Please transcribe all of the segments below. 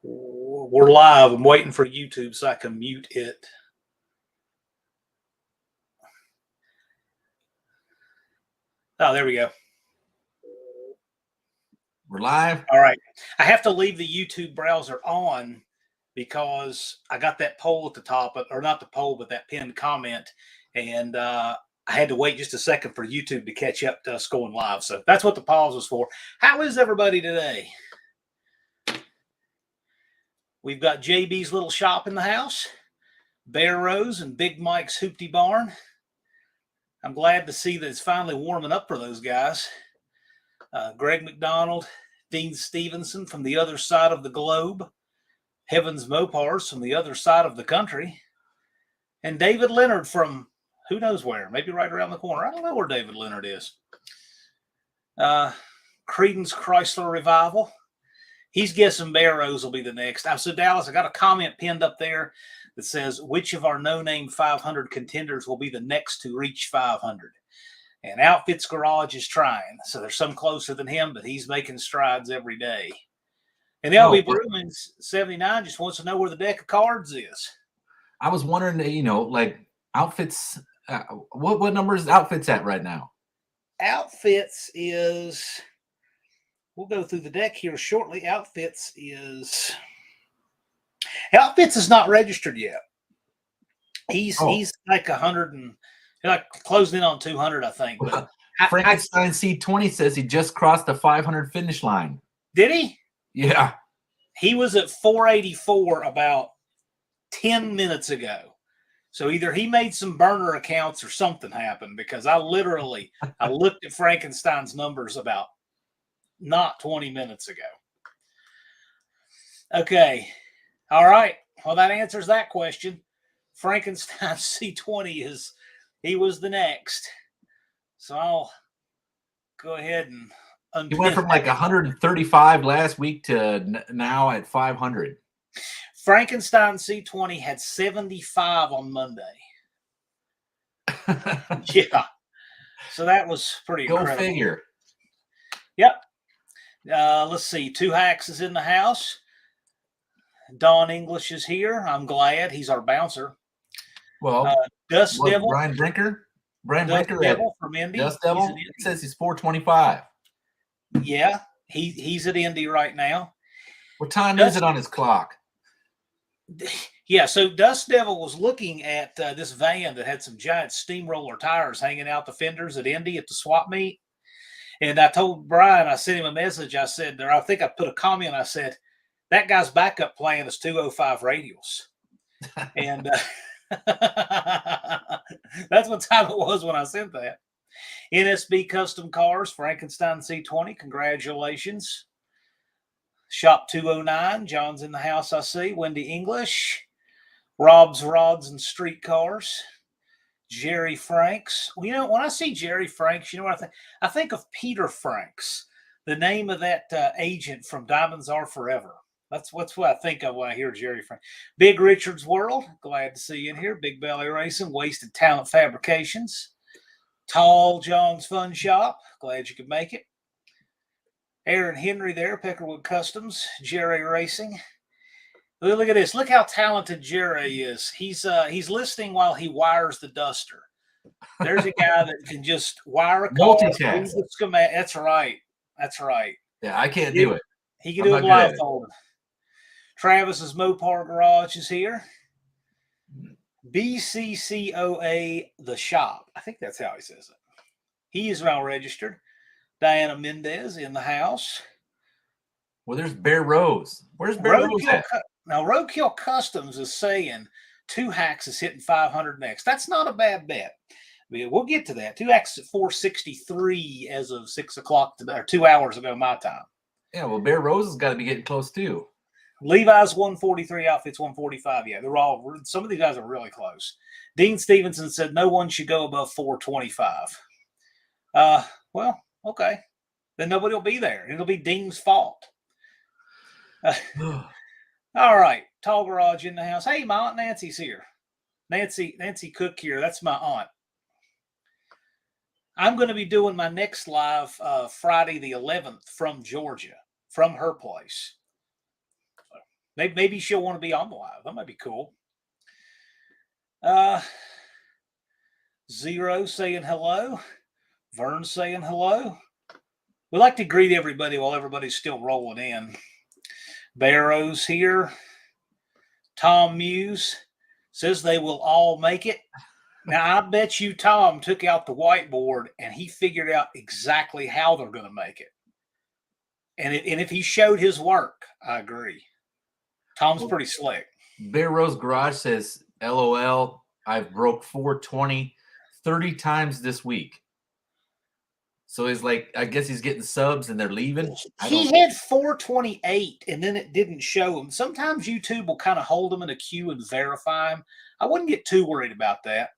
We're live. I'm waiting for YouTube so I can mute it. Oh, there we go. We're live. All right. I have to leave the YouTube browser on because I got that poll at the top, or not the poll, but that pinned comment. And I had to wait just a second for YouTube to catch up to us going live. So that's what the pause was for. How is everybody today? We've got JB's Little Shop in the house, Bear Rose and Big Mike's Hoopty Barn. I'm glad to see that it's finally warming up for those guys. Greg McDonald, Dean Stevenson from the other side of the globe, Heavens Mopars from the other side of the country, and David Leonard from who knows where, maybe right around the corner. I don't know where David Leonard is. Creedence Chrysler Revival. He's guessing Bear Rose will be the next. So Dallas, I got a comment pinned up there that says, which of our no-name 500 contenders will be the next to reach 500? And Outfits Garage is trying. So there's some closer than him, but he's making strides every day. And the LB Bruins 79 just wants to know where the deck of cards is. I was wondering, like Outfits, what number is Outfits at right now? Outfits is, we'll go through the deck here shortly. Outfits is not registered yet. He's like 100 and like closing in on 200, I think. But Frankenstein C20 says he just crossed the 500 finish line. Did he? Yeah. He was at 484 about 10 minutes ago. So either he made some burner accounts or something happened, because I looked at Frankenstein's numbers about not 20 minutes ago. Okay. All right. Well, that answers that question. Frankenstein C20 he was the next. So I'll go ahead and he went from like 135 last week to now at 500. Frankenstein C20 had 75 on Monday. Yeah. So that was pretty incredible. Go figure. Yep. Let's see. Two Hacks is in the house. Don English is here. I'm glad. He's our bouncer. Well, Dust Devil. Brian Brinker from Indy. Dust Devil. It says he's 425. Yeah. He's at Indy right now. What time is it on his clock? Yeah, so Dust Devil was looking at this van that had some giant steamroller tires hanging out the fenders at Indy at the swap meet. And I told Brian, I sent him a message. I said, I think I put a comment. I said, that guy's backup plan is 205 radials. And that's what time it was when I sent that. NSB Custom Cars, Frankenstein C20, congratulations. Shop 209, John's in the house, I see. Wendy English, Rob's Rods and Street Cars, Jerry Franks. Well, when I see Jerry Franks, you know what I think? I think of Peter Franks, the name of that agent from Diamonds Are Forever. That's what I think of when I hear Jerry Franks. Big Richard's World, glad to see you in here. Big Belly Racing, Wasted Talent Fabrications, Tall John's Fun Shop, glad you could make it. Aaron Henry there, Peckerwood Customs, Jerry Racing. Look at this. Look how talented Jerry is. He's listening while he wires the duster. There's a guy that can just wire a car. That's right. That's right. Yeah, I can't do it. He can do it blindfolded. Travis's Mopar Garage is here. BCCOA The Shop. I think that's how he says it. He is now registered. Diana Mendez in the house. Well, there's Bear Rose. Where's Bear Rose at? Now, Roadkill Customs is saying Two Hacks is hitting 500 next. That's not a bad bet. We'll get to that. Two Hacks at 463 as of 6 o'clock today, or 2 hours ago my time. Yeah, well, Bear Rose has got to be getting close too. Levi's 143, Outfits 145. Yeah, some of these guys are really close. Dean Stevenson said no one should go above 425. Well, okay. Then nobody will be there. It'll be Dean's fault. All right. Tall Garage in the house. Hey, my Aunt Nancy's here. Nancy Cook here. That's my aunt. I'm going to be doing my next live Friday the 11th from Georgia, from her place. Maybe she'll want to be on the live. That might be cool. Zero saying hello. Vern saying hello. We like to greet everybody while everybody's still rolling in. Barrows here. Tom Muse says they will all make it. Now, I bet you Tom took out the whiteboard and he figured out exactly how they're going to make it. And if he showed his work, I agree. Tom's pretty slick. Bear Rose Garage says, LOL, I've broke 420 30 times this week. So he's like, I guess he's getting subs and they're leaving. He had 428 and then it didn't show him. Sometimes YouTube will kind of hold them in a queue and verify them. I wouldn't get too worried about that.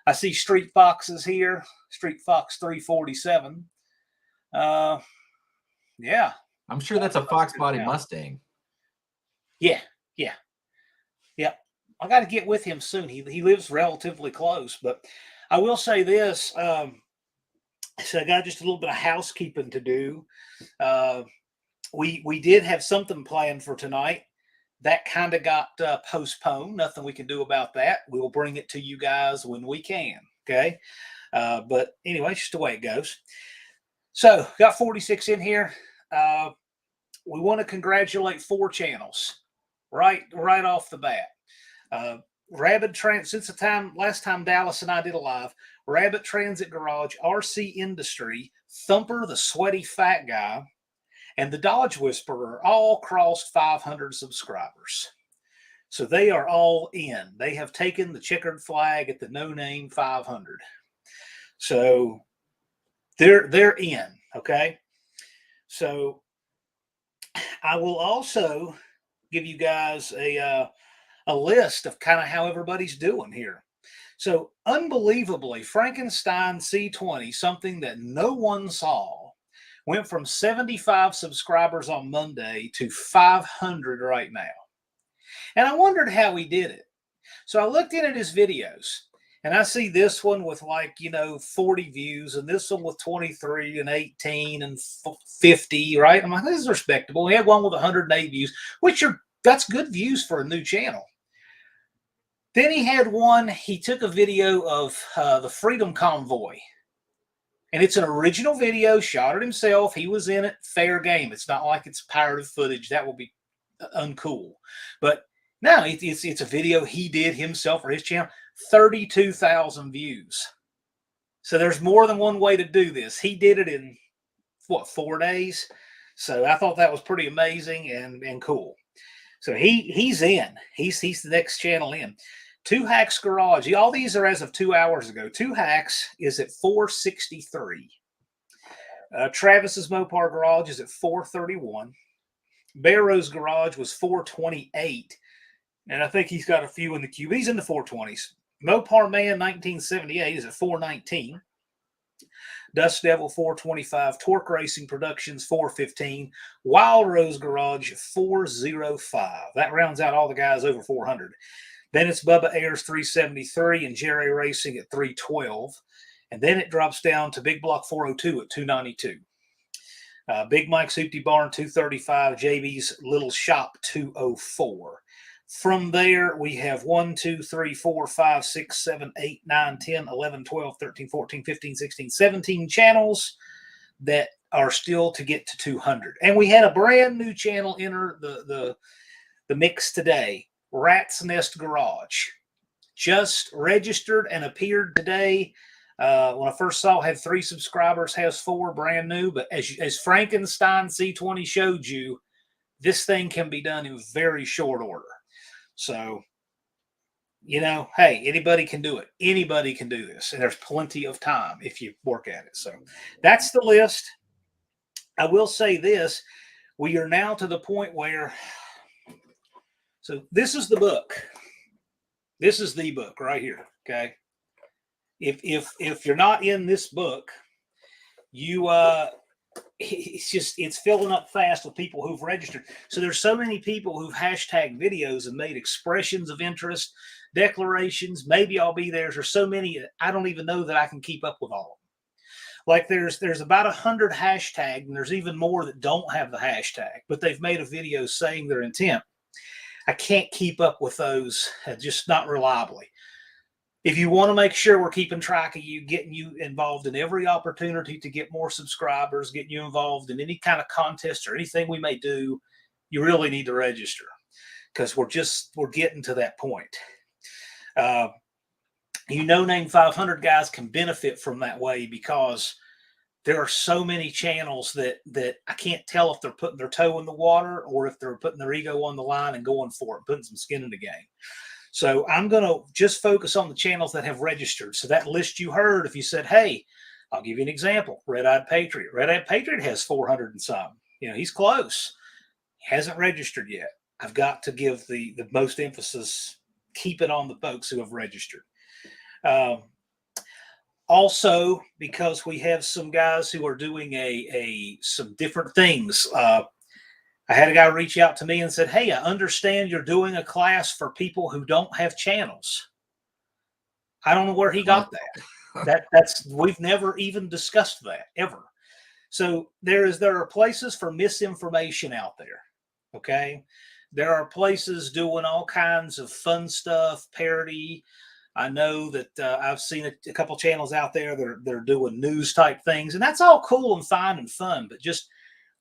I see Street Foxes here. Street Fox 347. Yeah. I'm sure that's a Fox Body Mustang. Yeah. I got to get with him soon. He lives relatively close, but I will say this. So I got just a little bit of housekeeping to do. We did have something planned for tonight. That kind of got postponed. Nothing we can do about that. We'll bring it to you guys when we can. Okay. But anyway, it's just the way it goes. So got 46 in here. We want to congratulate 4 channels right off the bat. Rabbit Transit, since the last time Dallas and I did a live, Rabbit Transit Garage, RC Industry, Thumper the Sweaty Fat Guy, and the Dodge Whisperer all crossed 500 subscribers. So they are all in. They have taken the checkered flag at the No Name 500. So they're in, okay? So I will also give you guys a list of kind of how everybody's doing here. So unbelievably, Frankenstein C20, something that no one saw, went from 75 subscribers on Monday to 500 right now. And I wondered how he did it. So I looked in at his videos and I see this one with 40 views and this one with 23 and 18 and 50, right? I'm like, this is respectable. He had one with 108 views, that's good views for a new channel. Then he had one, he took a video of the Freedom Convoy. And it's an original video, shot it himself. He was in it, fair game. It's not like it's pirated footage. That will be uncool. But no, it's a video he did himself for his channel. 32,000 views. So there's more than one way to do this. He did it in, 4 days? So I thought that was pretty amazing and cool. So he's in. He's the next channel in. Two Hacks Garage. All these are as of 2 hours ago. Two Hacks is at 463. Travis's Mopar Garage is at 431. Barrow's Garage was 428. And I think he's got a few in the queue. He's in the 420s. Mopar Man 1978 is at 419. Dust Devil 425. Torque Racing Productions 415. Wild Rose Garage 405. That rounds out all the guys over 400. Then it's Bubba Ayers 373 and Jerry Racing at 312. And then it drops down to Big Block 402 at 292. Big Mike's Hoopty Barn 235. JB's Little Shop 204. From there, we have 1, 2, 3, 4, 5, 6, 7, 8, 9, 10, 11, 12, 13, 14, 15, 16, 17 channels that are still to get to 200. And we had a brand new channel enter the mix today. Rat's Nest Garage. Just registered and appeared today. When I first saw it, had 3 subscribers, has 4, brand new. But as Frankenstein C20 showed you, this thing can be done in very short order. So, hey, anybody can do it. Anybody can do this. And there's plenty of time if you work at it. So that's the list. I will say this. We are now to the point where, so this is the book. This is the book right here, okay? If you're not in this book, it's filling up fast with people who've registered. So there's so many people who've hashtag videos and made expressions of interest, declarations. Maybe I'll be there. There's so many, I don't even know that I can keep up with all of them. Like there's about 100 hashtag, and there's even more that don't have the hashtag, but they've made a video saying their intent. I can't keep up with those, just not reliably. If you want to make sure we're keeping track of you, getting you involved in every opportunity to get more subscribers, getting you involved in any kind of contest or anything we may do, you really need to register, because we're getting to that point. Name 500 guys can benefit from that way, because there are so many channels that I can't tell if they're putting their toe in the water or if they're putting their ego on the line and going for it, putting some skin in the game. So I'm going to just focus on the channels that have registered. So that list you heard, if you said, hey, I'll give you an example. Red-Eyed Patriot. Red-Eyed Patriot has 400 and some. He's close. He hasn't registered yet. I've got to give the most emphasis, keep it on the folks who have registered. Also, because we have some guys who are doing some different things. I had a guy reach out to me and said, hey, I understand you're doing a class for people who don't have channels. I don't know where he got that. We've never even discussed that ever. So there are places for misinformation out there. Okay. There are places doing all kinds of fun stuff, parody. I know that I've seen a couple channels out there that are doing news type things, and that's all cool and fine and fun. But just,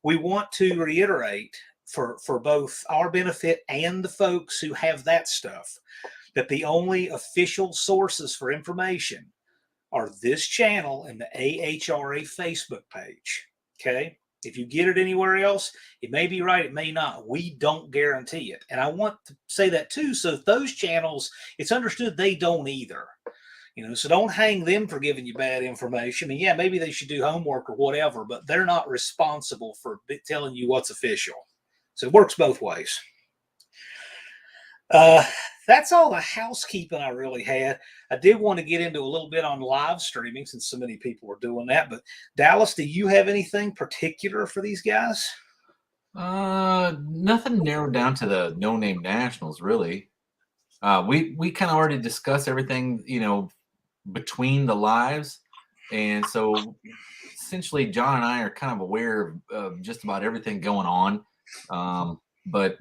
we want to reiterate for both our benefit and the folks who have that stuff, that the only official sources for information are this channel and the AHRA Facebook page. Okay. If you get it anywhere else, it may be right, it may not. We don't guarantee it. And I want to say that too, so if those channels, it's understood they don't either. So don't hang them for giving you bad information. And yeah, maybe they should do homework or whatever, but they're not responsible for telling you what's official. So it works both ways. That's all the housekeeping I really had. I did want to get into a little bit on live streaming, since so many people are doing that. But Dallas, do you have anything particular for these guys? Nothing narrowed down to the no-name nationals, really. We kind of already discussed everything, between the lives, and so essentially John and I are kind of aware of just about everything going on, but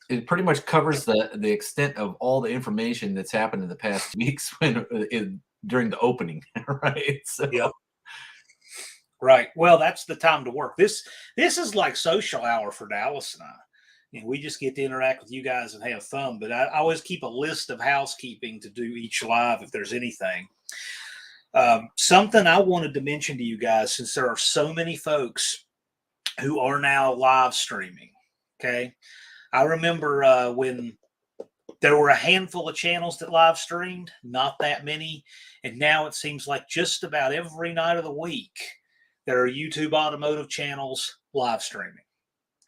it pretty much covers the extent of all the information that's happened in the past weeks during the opening, right? So. Yep. Right. Well, that's the time to work. This is like social hour for Dallas and I. We just get to interact with you guys and have fun. But I always keep a list of housekeeping to do each live if there's anything. Something I wanted to mention to you guys, since there are so many folks who are now live streaming. Okay. I remember when there were a handful of channels that live streamed, not that many. And now it seems like just about every night of the week, there are YouTube automotive channels live streaming,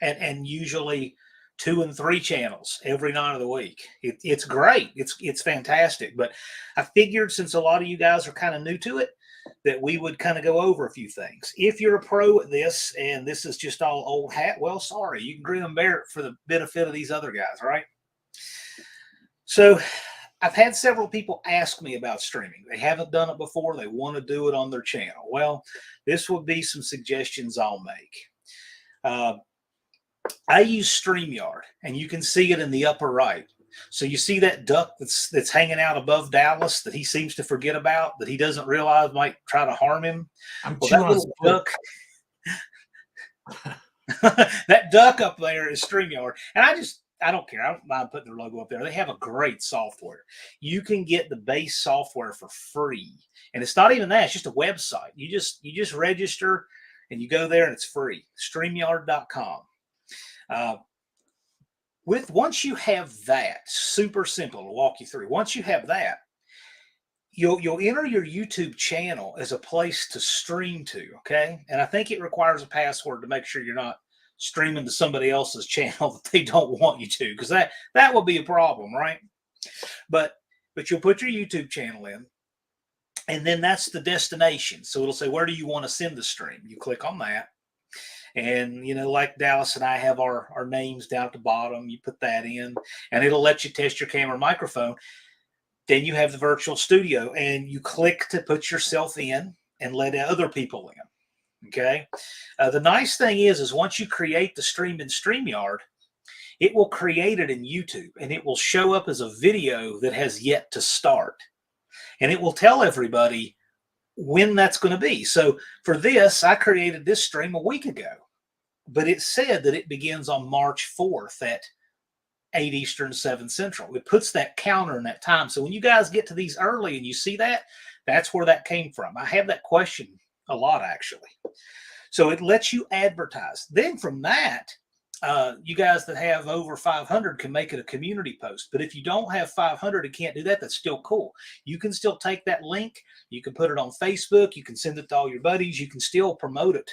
and usually 2 and 3 channels every night of the week. It's great. It's fantastic. But I figured, since a lot of you guys are kind of new to it, that we would kind of go over a few things. If you're a pro at this and this is just all old hat, well, sorry, you can grin and bear it for the benefit of these other guys, right? So I've had several people ask me about streaming. They haven't done it before. They want to do it on their channel. Well, this will be some suggestions I'll make. I use StreamYard, and you can see it in the upper right. So you see that duck that's hanging out above Dallas that he seems to forget about, that he doesn't realize might try to harm him? Well, that little duck, that duck up there is StreamYard. And I don't care. I don't mind putting their logo up there. They have a great software. You can get the base software for free. And it's not even that. It's just a website. You just register and you go there and it's free. StreamYard.com. Once you have that, super simple to walk you through. Once you have that, you'll enter your YouTube channel as a place to stream to, okay? And I think it requires a password to make sure you're not streaming to somebody else's channel that they don't want you to, because that will be a problem, right? But you'll put your YouTube channel in, and then that's the destination. So it'll say, where do you want to send the stream? You click on that. And, like Dallas and I have our names down at the bottom, you put that in, and it'll let you test your camera and microphone. Then you have the virtual studio, and you click to put yourself in. and let other people in. Okay. The nice thing is once you create the stream in StreamYard, it will create it in YouTube and it will show up as a video that has yet to start. And it will tell everybody when that's going to be. So for this, I created this stream a week ago, but it said that it begins on March 4th at 8 Eastern, 7 Central. It puts that counter in that time. So when you guys get to these early and you see that, that's where that came from. I have that question a lot, actually. So it lets you advertise. Then from that, you guys that have over 500 can make it a community post. But if you don't have 500 and can't do that, that's still cool. You can still take that link. You can put it on Facebook. You can send it to all your buddies. You can still promote it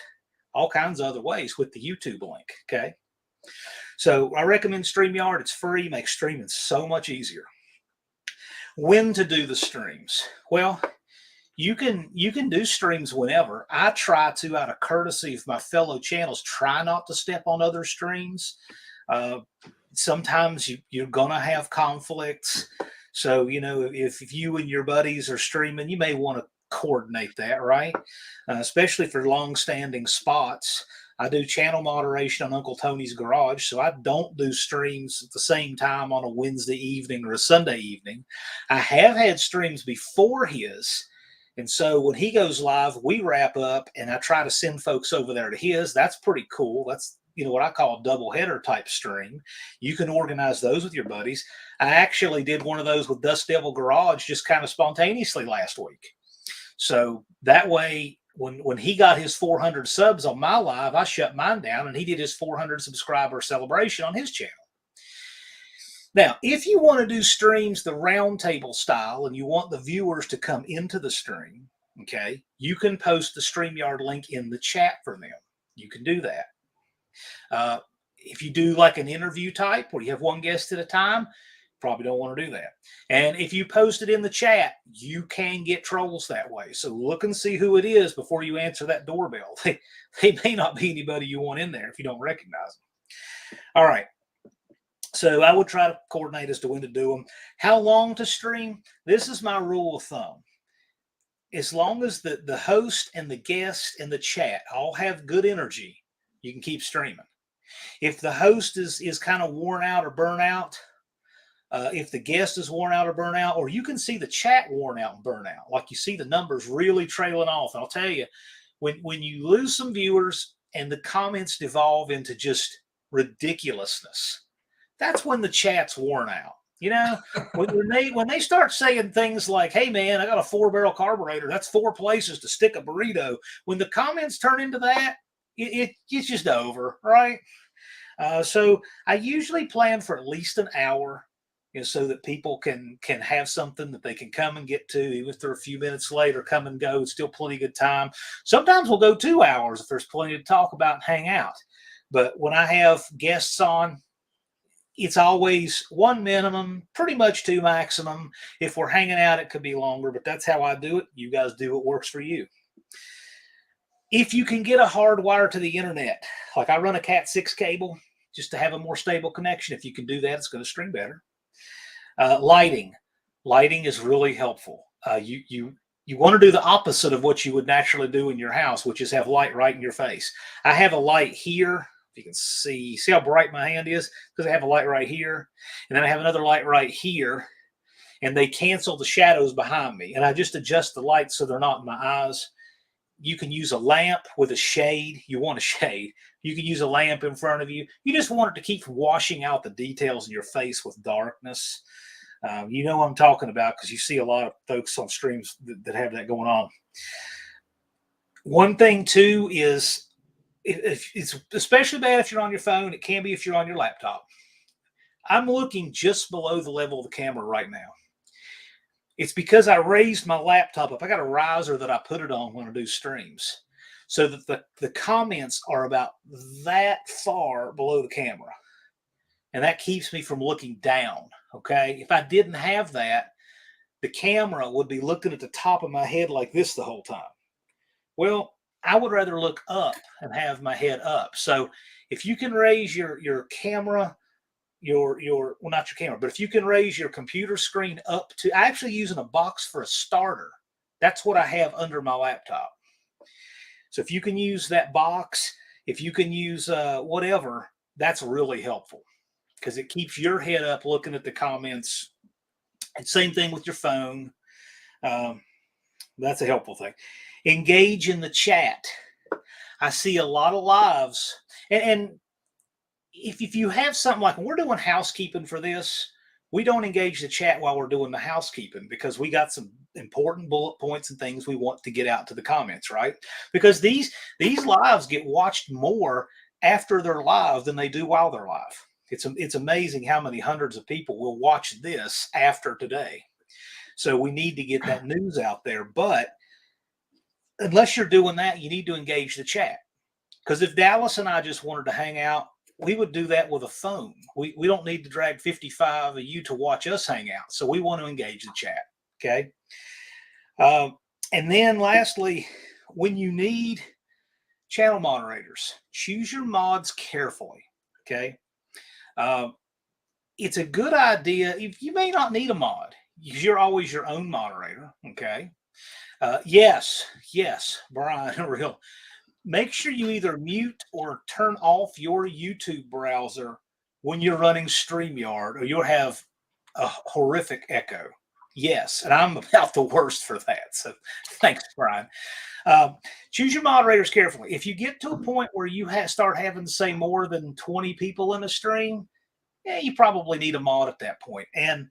all kinds of other ways with the YouTube link. Okay. So I recommend StreamYard. It's free, makes streaming so much easier. When to do the streams? Well, you can do streams whenever. I try to, out of courtesy of my fellow channels, try not to step on other streams. Sometimes you're going to have conflicts. So, if you and your buddies are streaming, you may want to coordinate that, right? Especially for long-standing spots. I do channel moderation on Uncle Tony's Garage, so I don't do streams at the same time on a Wednesday evening or a Sunday evening. I have had streams before his, and so when he goes live, we wrap up, and I try to send folks over there to his. That's pretty cool. That's what I call a double header type stream. You can organize those with your buddies. I actually did one of those with Dust Devil Garage just kind of spontaneously last week. So that way, when he got his 400 subs on my live, I shut mine down, and he did his 400 subscriber celebration on his channel. Now, if you want to do streams the roundtable style and you want the viewers to come into the stream, okay, you can post the StreamYard link in the chat for them. You can do that. If you do like an interview type where you have one guest at a time, probably don't want to do that. And if you post it in the chat, you can get trolls that way. So look and see who it is before you answer that doorbell. They may not be anybody you want in there if you don't recognize them. All right. So I would try to coordinate as to when to do them. How long to stream? This is my rule of thumb. As long as the host and the guest and the chat all have good energy, you can keep streaming. If the host is kind of worn out or burnt out, if the guest is worn out or burnt out, or you can see the chat worn out and burnt out, like you see the numbers really trailing off. And I'll tell you, when you lose some viewers and the comments devolve into just ridiculousness, that's when the chat's worn out. When they start saying things like, "Hey man, I got a 4-barrel carburetor. That's 4 places to stick a burrito." When the comments turn into that, it's just over, right? So I usually plan for at least an hour, so that people can have something that they can come and get to, even if they're a few minutes late or come and go. It's still plenty good time. Sometimes we'll go 2 hours if there's plenty to talk about and hang out. But when I have guests on, it's always 1 minimum, pretty much 2 maximum. If we're hanging out, it could be longer, but that's how I do it. You guys do what works for you. If you can get a hard wire to the internet, like I run a Cat 6 cable just to have a more stable connection. If you can do that, it's going to stream better. Lighting is really helpul. You want to do the opposite of what you would naturally do in your house, which is have light right in your face. I have a light here. If you can see how bright my hand is, because I have a light right here, and then I have another light right here, and they cancel the shadows behind me. And I just adjust the lights so they're not in my eyes. You can use a lamp with a shade. You want a shade. You can use a lamp in front of you. You just want it to keep washing out the details in your face with darkness. You know what I'm talking about, because you see a lot of folks on streams that have that going on. One thing, too, is if it's especially bad if you're on your phone. It can be if you're on your laptop. I'm looking just below the level of the camera right now. It's because I raised my laptop up. I got a riser that I put it on when I do streams, so that the comments are about that far below the camera. And that keeps me from looking down, okay? If I didn't have that, the camera would be looking at the top of my head like this the whole time. Well, I would rather look up and have my head up. So if you can raise your camera, well, not your camera, but if you can raise your computer screen up to, actually using a box for a starter, that's what I have under my laptop. So if you can use that box, if you can use whatever, that's really helpful because it keeps your head up looking at the comments. And same thing with your phone. Um, that's a helpful thing. Engage in the chat. I see a lot of lives. And if you have something like we're doing housekeeping for this, we don't engage the chat while we're doing the housekeeping because we got some important bullet points and things we want to get out to the comments, right? Because these lives get watched more after they're live than they do while they're live. It's amazing how many hundreds of people will watch this after today. So we need to get that news out there. But unless you're doing that, you need to engage the chat. Because if Dallas and I just wanted to hang out, we would do that with a phone. We don't need to drag 55 of you to watch us hang out. So we want to engage the chat. Okay. And then lastly, when you need channel moderators, choose your mods carefully. Okay. It's a good idea. If you may not need a mod, you're always your own moderator. Okay. Yes, Brian, real. Make sure you either mute or turn off your YouTube browser when you're running StreamYard, or you'll have a horrific echo. Yes, and I'm about the worst for that. So thanks, Brian. Choose your moderators carefully. If you get to a point where you start having to say more than 20 people in a stream, yeah, you probably need a mod at that point. And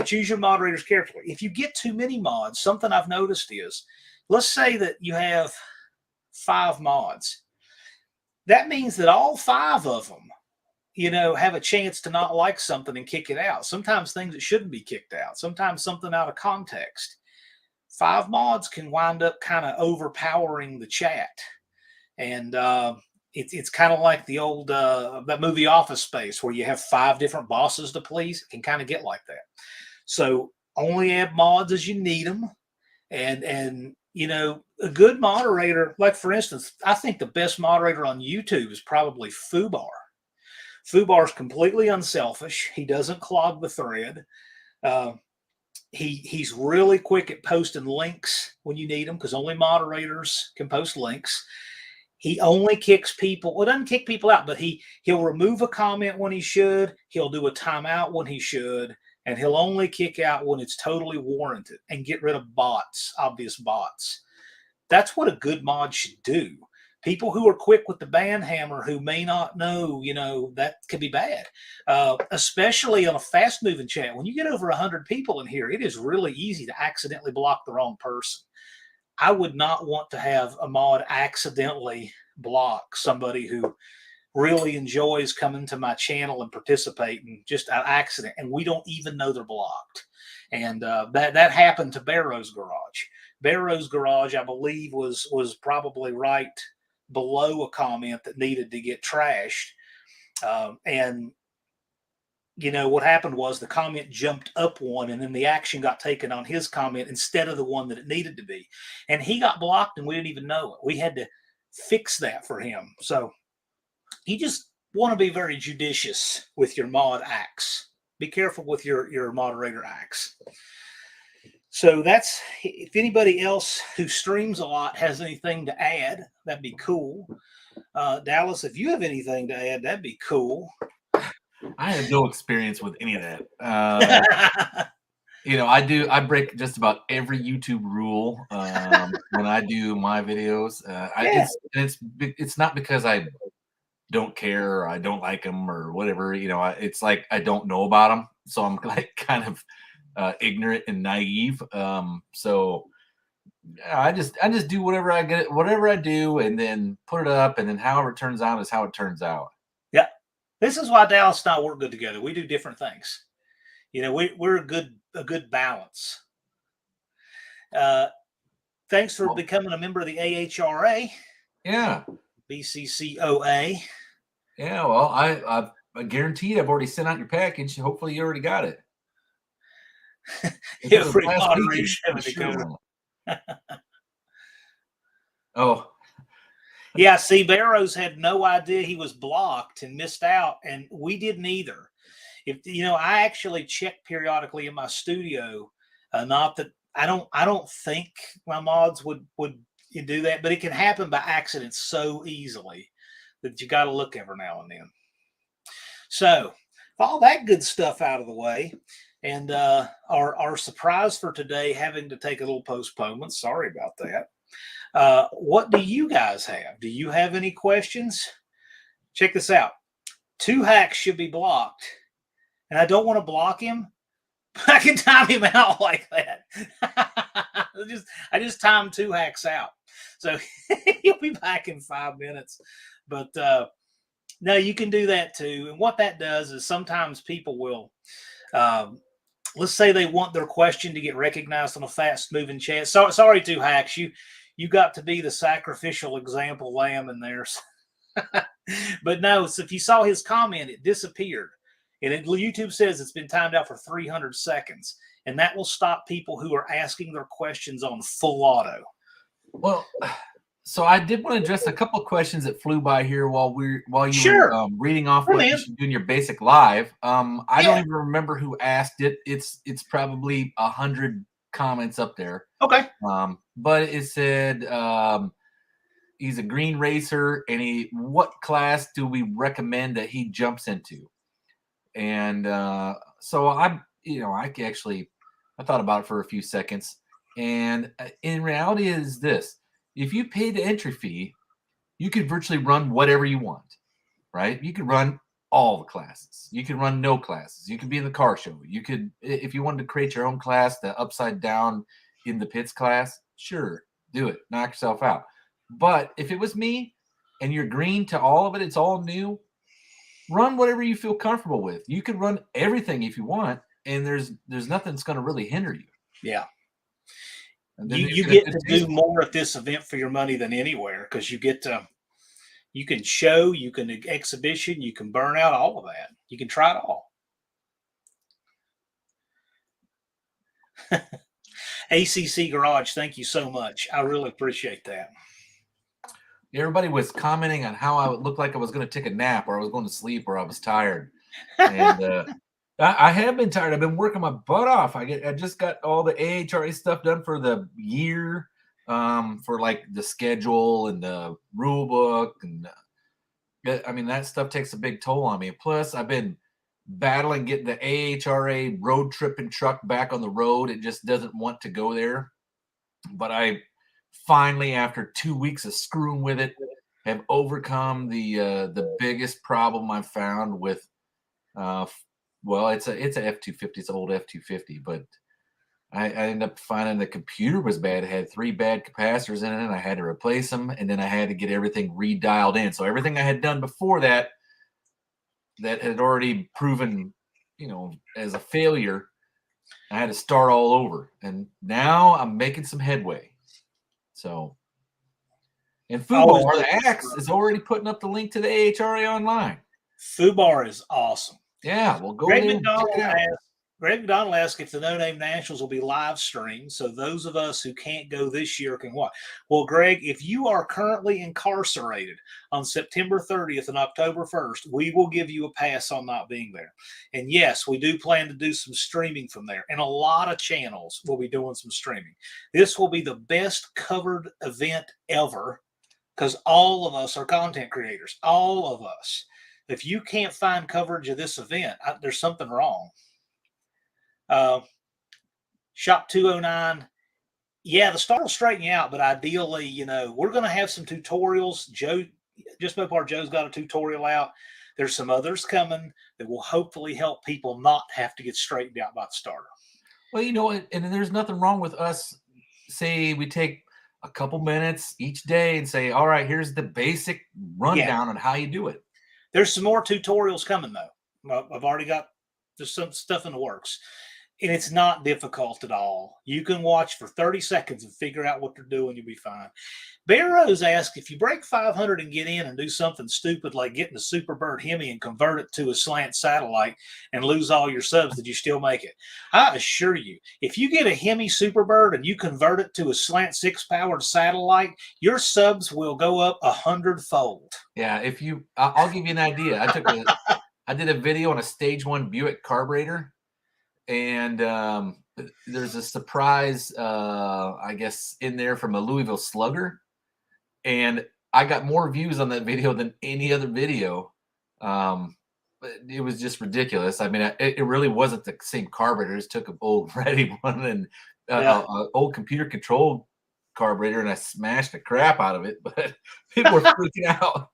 choose your moderators carefully. If you get too many mods, something I've noticed is, let's say that you have 5 mods. That means that all 5 of them, have a chance to not like something and kick it out. Sometimes things that shouldn't be kicked out. Sometimes something out of context. 5 mods can wind up kind of overpowering the chat. And it's kind of like the old that movie Office Space, where you have 5 different bosses to please. It can kind of get like that. So only add mods as you need them. And a good moderator, like for instance, I think the best moderator on YouTube is probably Fubar. Fubar's completely unselfish. He doesn't clog the thread. He's really quick at posting links when you need them, because only moderators can post links. He only kicks people. Well, doesn't kick people out, but he'll remove a comment when he should. He'll do a timeout when he should. And he'll only kick out when it's totally warranted, and get rid of bots, obvious bots. That's what a good mod should do. People who are quick with the ban hammer, who may not know, that could be bad, especially on a fast-moving chat. When you get over 100 people in here, it is really easy to accidentally block the wrong person. I would not want to have a mod accidentally block somebody who really enjoys coming to my channel and participating just an accident, and we don't even know they're blocked. And that happened to Barrow's Garage. Barrow's Garage, I believe, was probably right below a comment that needed to get trashed. And what happened was the comment jumped up one, and then the action got taken on his comment instead of the one that it needed to be. And he got blocked, and we didn't even know it. We had to fix that for him. So you just want to be very judicious with your mod acts. Be careful with your moderator acts. So that's, if anybody else who streams a lot has anything to add, that'd be cool. Dallas, if you have anything to add, that'd be cool. I have no experience with any of that. I break just about every YouTube rule when I do my videos. It's not because I don't care or I don't like them or whatever. It's like I don't know about them, so I'm like kind of ignorant and naive. So yeah, I just do whatever I do, and then put it up, and then however it turns out is how it turns out. Yeah, this is why Dallas and I work good together. We do different things. We're a good balance. Thanks for becoming a member of the AHRA. Yeah. BCCOA. Yeah, well, I guaranteed I've already sent out your package. Hopefully you already got it. Every moderation. Oh. Yeah, see, Barrows had no idea he was blocked and missed out, and we didn't either. I actually check periodically in my studio. Not that I don't think my mods would you do that, but it can happen by accident so easily that you got to look every now and then. So, with all that good stuff out of the way, and our surprise for today having to take a little postponement. Sorry about that. What do you guys have? Do you have any questions? Check this out. 2 hacks should be blocked, and I don't want to block him. But I can time him out like that. I just timed 2 hacks out, so he'll be back in 5 minutes. But no, you can do that too. And what that does is sometimes people will, let's say they want their question to get recognized on a fast moving chat. So, sorry, 2 hacks. You got to be the sacrificial example lamb in there. But no, so if you saw his comment, it disappeared. And YouTube says it's been timed out for 300 seconds. And that will stop people who are asking their questions on full auto. Well, so I did want to address a couple of questions that flew by here while you Sure. were reading off what you should do in your basic live. I don't even remember who asked it. It's probably 100 comments up there. Okay. But it said he's a green racer, and what class do we recommend that he jumps into? And so I thought about it for a few seconds, and in reality is this: if you pay the entry fee, you could virtually run whatever you want, right? You could run all the classes. You could run no classes. You could be in the car show. You could, if you wanted to create your own class, the upside down in the pits class, sure, do it. Knock yourself out. But if it was me and you're green to all of it, it's all new, run whatever you feel comfortable with. You can run everything if you want, and there's nothing that's going to really hinder you. Yeah. You get to do more at this event for your money than anywhere, because you can show, you can exhibition, you can burn out, all of that. You can try it all. ACC Garage, thank you so much. I really appreciate that. Everybody was commenting on how I would look like I was going to take a nap, or I was going to sleep, or I was tired. And I have been tired. I've been working my butt off. I just got all the AHRA stuff done for the year, for like the schedule and the rule book, and I mean that stuff takes a big toll on me. Plus, I've been battling getting the AHRA road tripping truck back on the road. It just doesn't want to go there. But I finally, after 2 weeks of screwing with it, have overcome the biggest problem I've found with well, it's a F-250. It's an old F-250, but I ended up finding the computer was bad. It had 3 bad capacitors in it, and I had to replace them, and then I had to get everything redialed in. So everything I had done before that had already proven, as a failure, I had to start all over. And now I'm making some headway. So, and Fubar, the Axe, is already putting up the link to the AHRA online. Fubar is awesome. Yeah, we'll go there and check it out. Greg McDonald asked if the No Name Nationals will be live streamed, so those of us who can't go this year can watch. Well, Greg, if you are currently incarcerated on September 30th and October 1st, we will give you a pass on not being there. And yes, we do plan to do some streaming from there, and a lot of channels will be doing some streaming. This will be the best covered event ever, because all of us are content creators, all of us. If you can't find coverage of this event, there's something wrong. Shop 209. Yeah, the start will straighten you out, but ideally, we're going to have some tutorials. Just Mopar Joe's got a tutorial out. There's some others coming that will hopefully help people not have to get straightened out by the starter. Well, and there's nothing wrong with us. Say we take a couple minutes each day and say, all right, here's the basic rundown on how you do it. There's some more tutorials coming, though. I've already there's some stuff in the works. And it's not difficult at all. You can watch for 30 seconds and figure out what they're doing. You'll be fine. Bear Rose asked, if you break 500 and get in and do something stupid like getting a Superbird Hemi and convert it to a slant satellite and lose all your subs, did you still make it? I assure you, if you get a Hemi Superbird and you convert it to a slant 6-powered satellite, your subs will go up 100-fold. Yeah, I'll give you an idea. I did a video on a stage 1 Buick carburetor. And there's a surprise, I guess, in there from a Louisville Slugger, and I got more views on that video than any other video. But it was just ridiculous. I mean, it really wasn't the same carburetor. I just took an old ready one and old computer controlled carburetor, and I smashed the crap out of it. But people were freaking out.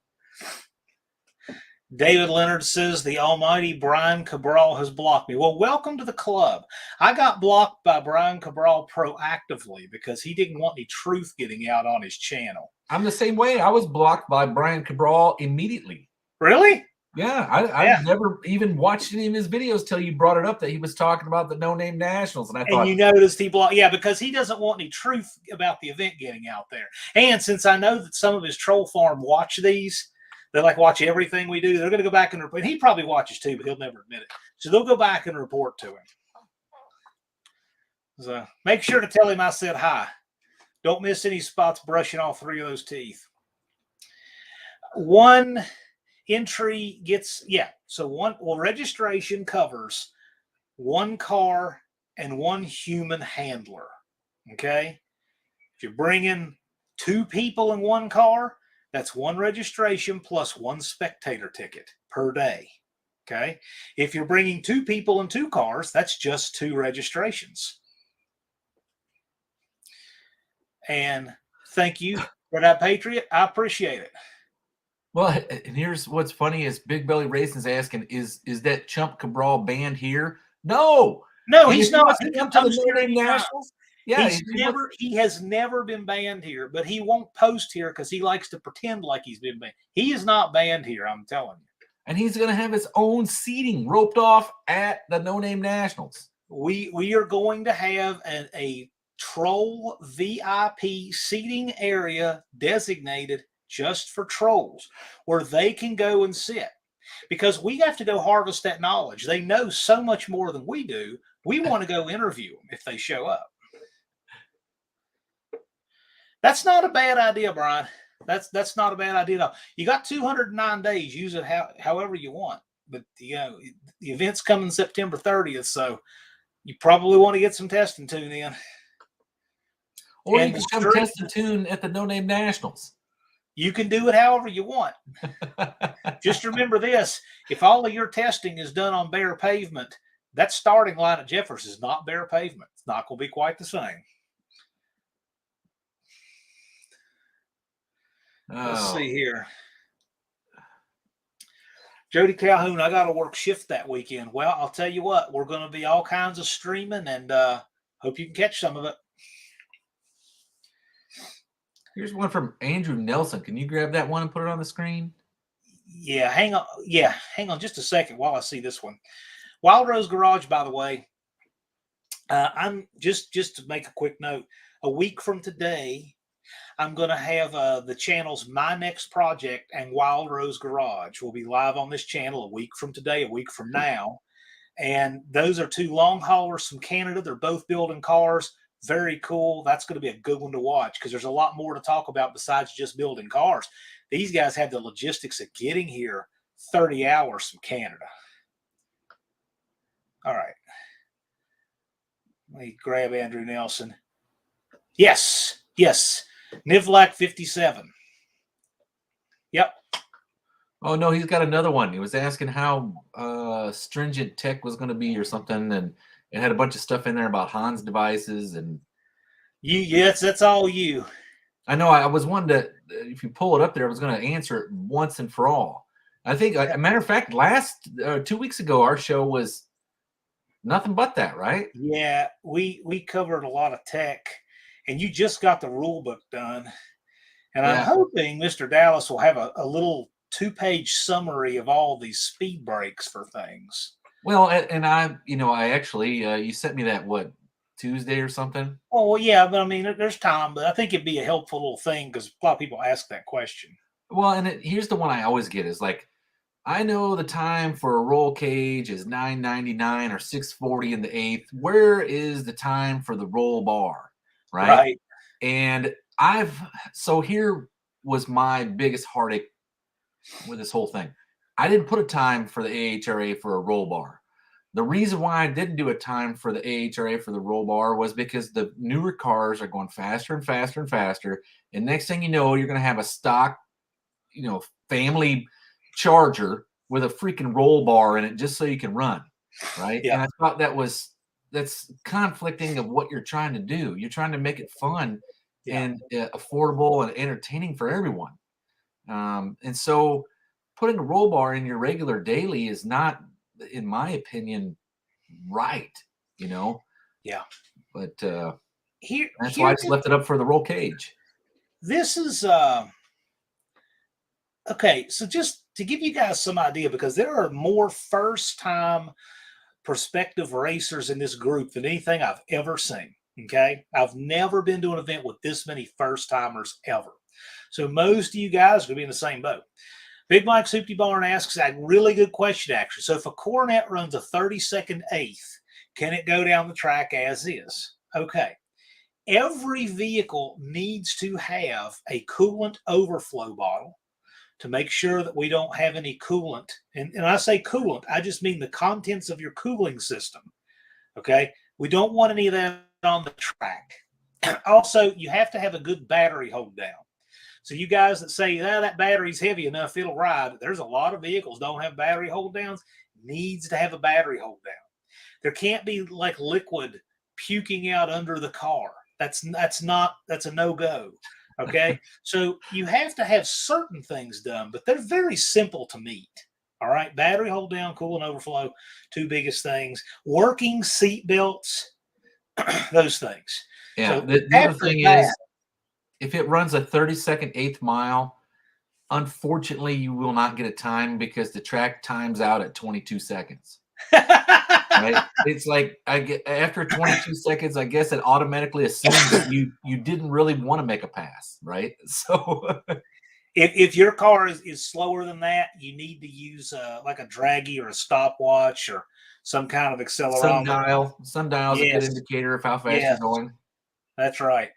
David Leonard says the almighty Brian Cabral has blocked me. Well, welcome to the club. I got blocked by Brian Cabral proactively because he didn't want any truth getting out on his channel. I'm the same way. I was blocked by Brian Cabral immediately. Really? Yeah, I've never even watched any of his videos till you brought it up that he was talking about the No Name Nationals, and I thought, and you noticed he blocked, because he doesn't want any truth about the event getting out there. And since I know that some of his troll farm watch these, they like watch everything we do. They're going to go back and report. He probably watches too, but he'll never admit it. So they'll go back and report to him. So make sure to tell him I said hi. Don't miss any spots brushing all 3 of those teeth. One entry gets, registration covers 1 car and 1 human handler. Okay. If you're bringing 2 people in 1 car, that's 1 registration plus 1 spectator ticket per day. Okay. If you're bringing 2 people in 2 cars, that's just 2 registrations. And thank you for that, Patriot. I appreciate it. Well, and here's what's funny is Big Belly Racing's asking, is that Chump Cabral banned here? No, he's not. He come to the No Name Nationals. Yeah, he has never been banned here, but he won't post here because he likes to pretend like he's been banned. He is not banned here, I'm telling you. And he's going to have his own seating roped off at the No Name Nationals. We are going to have a troll VIP seating area designated just for trolls where they can go and sit, because we have to go harvest that knowledge. They know so much more than we do. We want to go interview them if they show up. That's not a bad idea, Brian. That's not a bad idea at all. You got 209 days. Use it however you want. But the event's coming September 30th, so you probably want to get some testing tune in. Or you can come test and tune at the No Name Nationals. You can do it however you want. Just remember this: if all of your testing is done on bare pavement, that starting line at Jeffers is not bare pavement. It's not going to be quite the same. Let's see here. Jody Calhoun, I got to work shift that weekend. Well, I'll tell you what, we're going to be all kinds of streaming, and hope you can catch some of it. Here's one from Andrew Nelson. Can you grab that one and put it on the screen? Yeah, hang on. Yeah, hang on just a second while I see this one. Wild Rose Garage, by the way, I'm just to make a quick note, a week from today, I'm going to have the channels My Next Project and Wild Rose Garage will be live on this channel a week from today, a week from now. And those are 2 long haulers from Canada. They're both building cars. Very cool. That's going to be a good one to watch because there's a lot more to talk about besides just building cars. These guys have the logistics of getting here 30 hours from Canada. All right. Let me grab Andrew Nelson. Yes. Nivlak 57. Yep. Oh, no, he's got another one. He was asking how stringent tech was going to be or something, and it had a bunch of stuff in there about Hans devices. And yes, that's all you. I know. I was one that if you pull it up there, I was going to answer it once and for all. I think, a matter of fact, 2 weeks ago, our show was nothing but that, right? Yeah, we covered a lot of tech, and you just got the rule book done. And I'm hoping Mr. Dallas will have a little 2-page summary of all these speed breaks for things. Well, and I actually, you sent me that, Tuesday or something? Oh, well, yeah, but I mean, there's time, but I think it'd be a helpful little thing because a lot of people ask that question. Well, and here's the one I always get is like, I know the time for a roll cage is 9:99 or 6:40 in the 8th. Where is the time for the roll bar? Right. And so here was my biggest heartache with this whole thing. I didn't put a time for the AHRA for a roll bar. The reason why I didn't do a time for the AHRA for the roll bar was because the newer cars are going faster and faster and faster. And next thing you know, you're going to have a stock, family Charger with a freaking roll bar in it just so you can run, right? Yeah. And I thought that's conflicting of what you're trying to do. You're trying to make it fun and affordable and entertaining for everyone. And so putting a roll bar in your regular daily is not, in my opinion, right. Yeah. But Here, that's why I just left it up for the roll cage. This is okay. So just to give you guys some idea, because there are more first-time prospective racers in this group than anything I've ever seen. Okay. I've never been to an event with this many first-timers ever. So most of you guys will be in the same boat. Big Mike's Hoopty Barn asks a really good question, actually. So if a Coronet runs a 32nd eighth, can it go down the track as is? Okay. Every vehicle needs to have a coolant overflow bottle to make sure that we don't have any coolant. And I say coolant, I just mean the contents of your cooling system. Okay. We don't want any of that on the track. Also, you have to have a good battery hold down. So you guys that say, that battery's heavy enough, it'll ride. There's a lot of vehicles don't have battery hold downs. Needs to have a battery hold down. There can't be like liquid puking out under the car. That's a no-go. Okay. So you have to have certain things done, but they're very simple to meet. All right. Battery hold down, coolant overflow, two biggest things. Working seat belts, those things. Yeah. So the other thing is, if it runs a 32nd eighth mile, unfortunately, you will not get a time because the track times out at 22 seconds. Right? It's like after 22 seconds, I guess it automatically assumes that you didn't really want to make a pass, right? So if your car is slower than that, you need to use like a draggy or a stopwatch or some kind of accelerometer. Sundial is a good indicator of how fast you're going. That's right.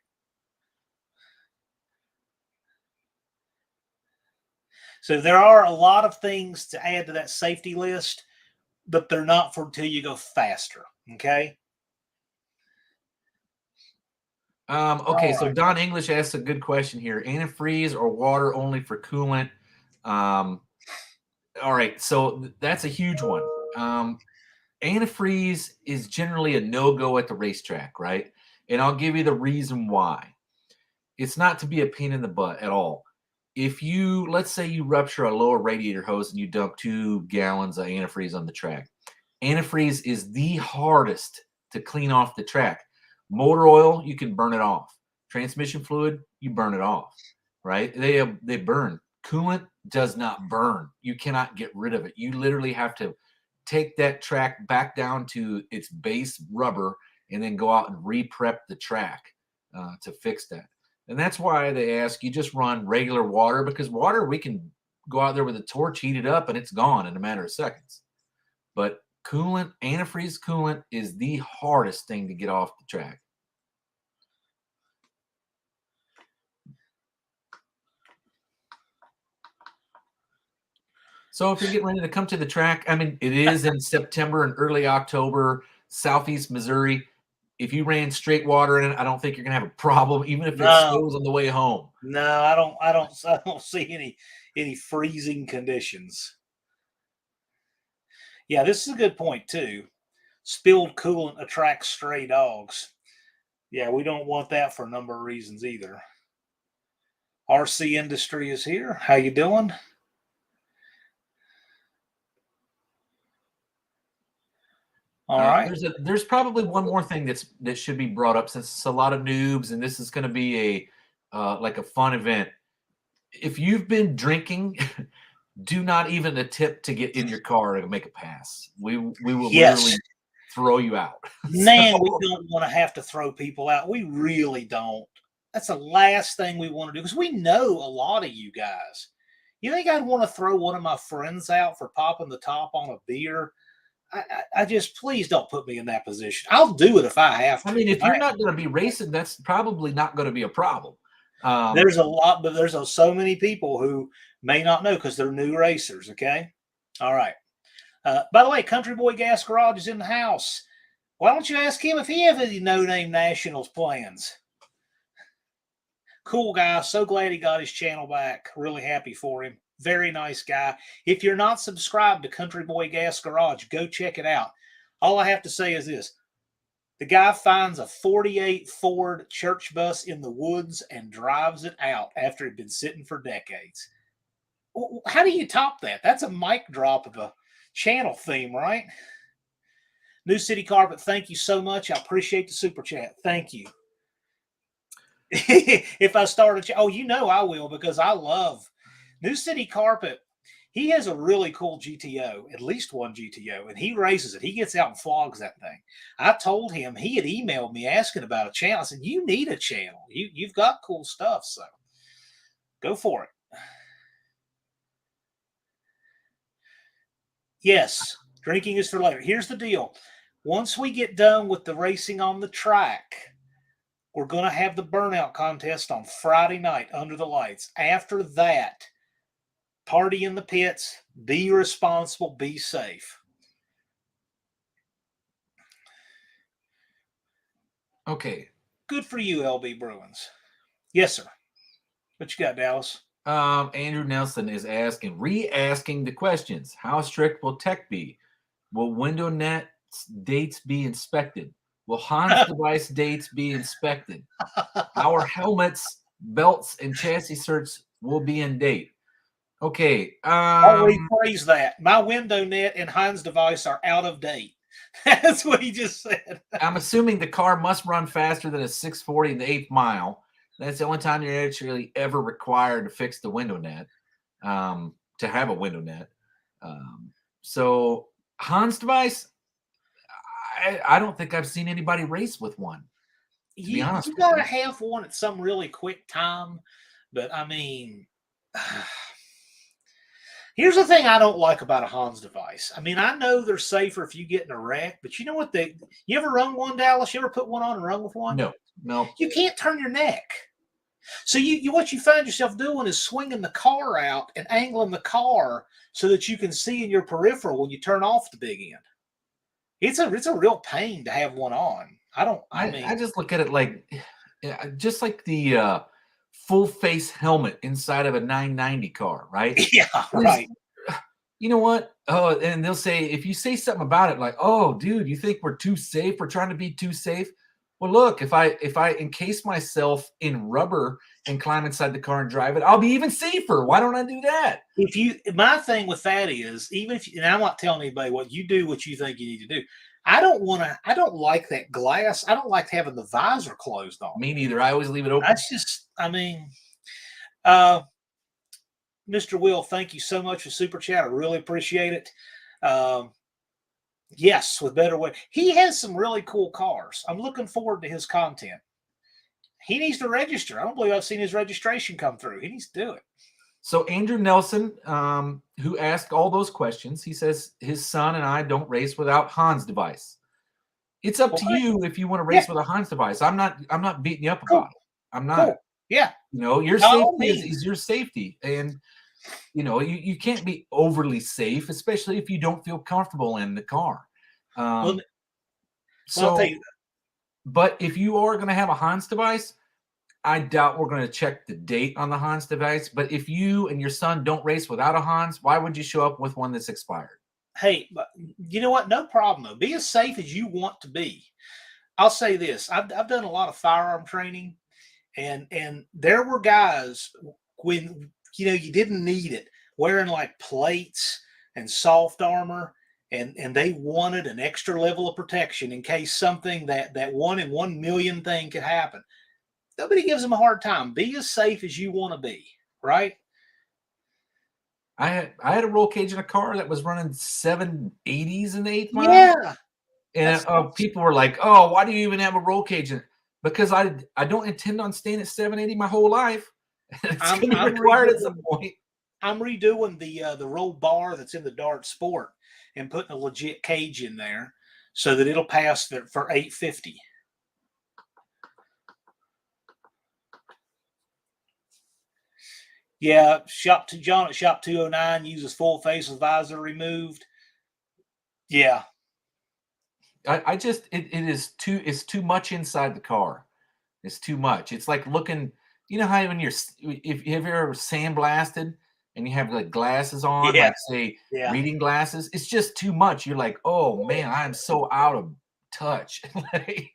So there are a lot of things to add to that safety list, but they're not for until you go faster. Okay. Okay, so Don English asks a good question here. Antifreeze or water only for coolant? All right, so that's a huge one. Antifreeze is generally a no-go at the racetrack, right? And I'll give you the reason why. It's not to be a pain in the butt at all. If let's say you rupture a lower radiator hose and you dump 2 gallons of antifreeze on the track. Antifreeze is the hardest to clean off the track. Motor oil, you can burn it off. Transmission fluid, you burn it off, right? They burn. Coolant does not burn. You cannot get rid of it. You literally have to take that track back down to its base rubber and then go out and re-prep the track to fix that. And that's why they ask you just run regular water, because water, we can go out there with a torch, heat it up, and it's gone in a matter of seconds. But coolant, antifreeze coolant is the hardest thing to get off the track. So if you're getting ready to come to the track, I mean, it is in September and early October, Southeast Missouri. If you ran straight water in it, I don't think you're gonna have a problem, even if it snows on the way home. No, I don't see any freezing conditions. Yeah, this is a good point too. Spilled coolant attracts stray dogs. Yeah, we don't want that for a number of reasons either. RC Industry is here. How you doing? All right. There's probably one more thing that should be brought up, since it's a lot of noobs and this is going to be like a fun event. If you've been drinking, do not even attempt to get in your car to make a pass. We will literally throw you out. Man, we don't want to have to throw people out. We really don't. That's the last thing we want to do, because we know a lot of you guys. You think I'd want to throw one of my friends out for popping the top on a beer? I just, please don't put me in that position. I'll do it if I have to. I mean, if you're not going to be racing, that's probably not going to be a problem. There's a lot, but there's so many people who may not know because they're new racers. Okay. All right. By the way, Country Boy Gas Garage is in the house. Why don't you ask him if he has any no-name nationals plans? Cool guy. So glad he got his channel back. Really happy for him. Very nice guy. If you're not subscribed to Country Boy Gas Garage, go check it out. All I have to say is this. The guy finds a 48 Ford church bus in the woods and drives it out after it had been sitting for decades. How do you top that? That's a mic drop of a channel theme, right? New City Carpet, thank you so much. I appreciate the super chat. Thank you. If I started, you know I will, because I love New City Carpet. He has a really cool GTO, at least one GTO, and he races it. He gets out and flogs that thing. I told him, he had emailed me asking about a channel. I said, you need a channel. You've got cool stuff, so go for it. Yes, drinking is for later. Here's the deal. Once we get done with the racing on the track, we're going to have the burnout contest on Friday night under the lights. After that, party in the pits, be responsible, be safe. Okay. Good for you, LB Bruins. Yes, sir. What you got, Dallas? Andrew Nelson is re-asking the questions. How strict will tech be? Will window net dates be inspected? Will Hans device dates be inspected? Our helmets, belts, and chassis certs will be in date. Okay. I'll rephrase that. My window net and Hans device are out of date. That's what he just said. I'm assuming the car must run faster than a 640 in the 8th mile. That's the only time you're actually ever required to fix the window net, to have a window net. So Hans device, I don't think I've seen anybody race with one. You got to have one at some really quick time. But, I mean, here's the thing I don't like about a Hans device. I mean, I know they're safer if you get in a wreck, but you know what? You ever run one, Dallas? You ever put one on and run with one? No. You can't turn your neck. So what you find yourself doing is swinging the car out and angling the car so that you can see in your peripheral when you turn off the big end. It's a real pain to have one on. I just look at it like just like the full face helmet inside of a 990 car, right? Yeah, right. You know what? Oh, and they'll say, if you say something about it, like, "Oh, dude, you think we're too safe? We're trying to be too safe." Well, look, if I encase myself in rubber and climb inside the car and drive it, I'll be even safer. Why don't I do that? My thing with that is, and I'm not telling anybody what you do, what you think you need to do. I don't like that glass. I don't like having the visor closed on. Me neither. I always leave it open. That's just, Mr. Will, thank you so much for Super Chat. I really appreciate it. Yes, with better way. He has some really cool cars. I'm looking forward to his content. He needs to register. I don't believe I've seen his registration come through. He needs to do it. So Andrew Nelson, who asked all those questions, he says his son and I don't race without Hans device. It's up to you if you want to race with a Hans device. I'm not beating you up about it. I'm not. Cool. Yeah. Your safety is your safety. And you can't be overly safe, especially if you don't feel comfortable in the car. I'll tell you that. But if you are going to have a Hans device, I doubt we're going to check the date on the Hans device. But if you and your son don't race without a Hans, why would you show up with one that's expired? Hey, but you know what? No problem, though. Be as safe as you want to be. I'll say this. I've done a lot of firearm training, and there were guys when you didn't need it, wearing like plates and soft armor, and they wanted an extra level of protection in case something that 1 in 1 million thing could happen. Nobody gives them a hard time. Be as safe as you want to be, right? I had a roll cage in a car that was running 780s in the 8th mile. Yeah. And people were like, "Oh, why do you even have a roll cage in it?" Because I don't intend on staying at 780 my whole life. It's going to be required at some point. I'm redoing the roll bar that's in the Dart Sport and putting a legit cage in there so that it'll pass for 850. Yeah, John at Shop 209 uses full face with visor removed. Yeah. I just it's too much inside the car. It's too much. It's like looking, you know how when if you ever sandblasted and you have like glasses on, Yeah. like say Yeah. reading glasses, it's just too much. You're like, oh man, I'm so out of touch. Like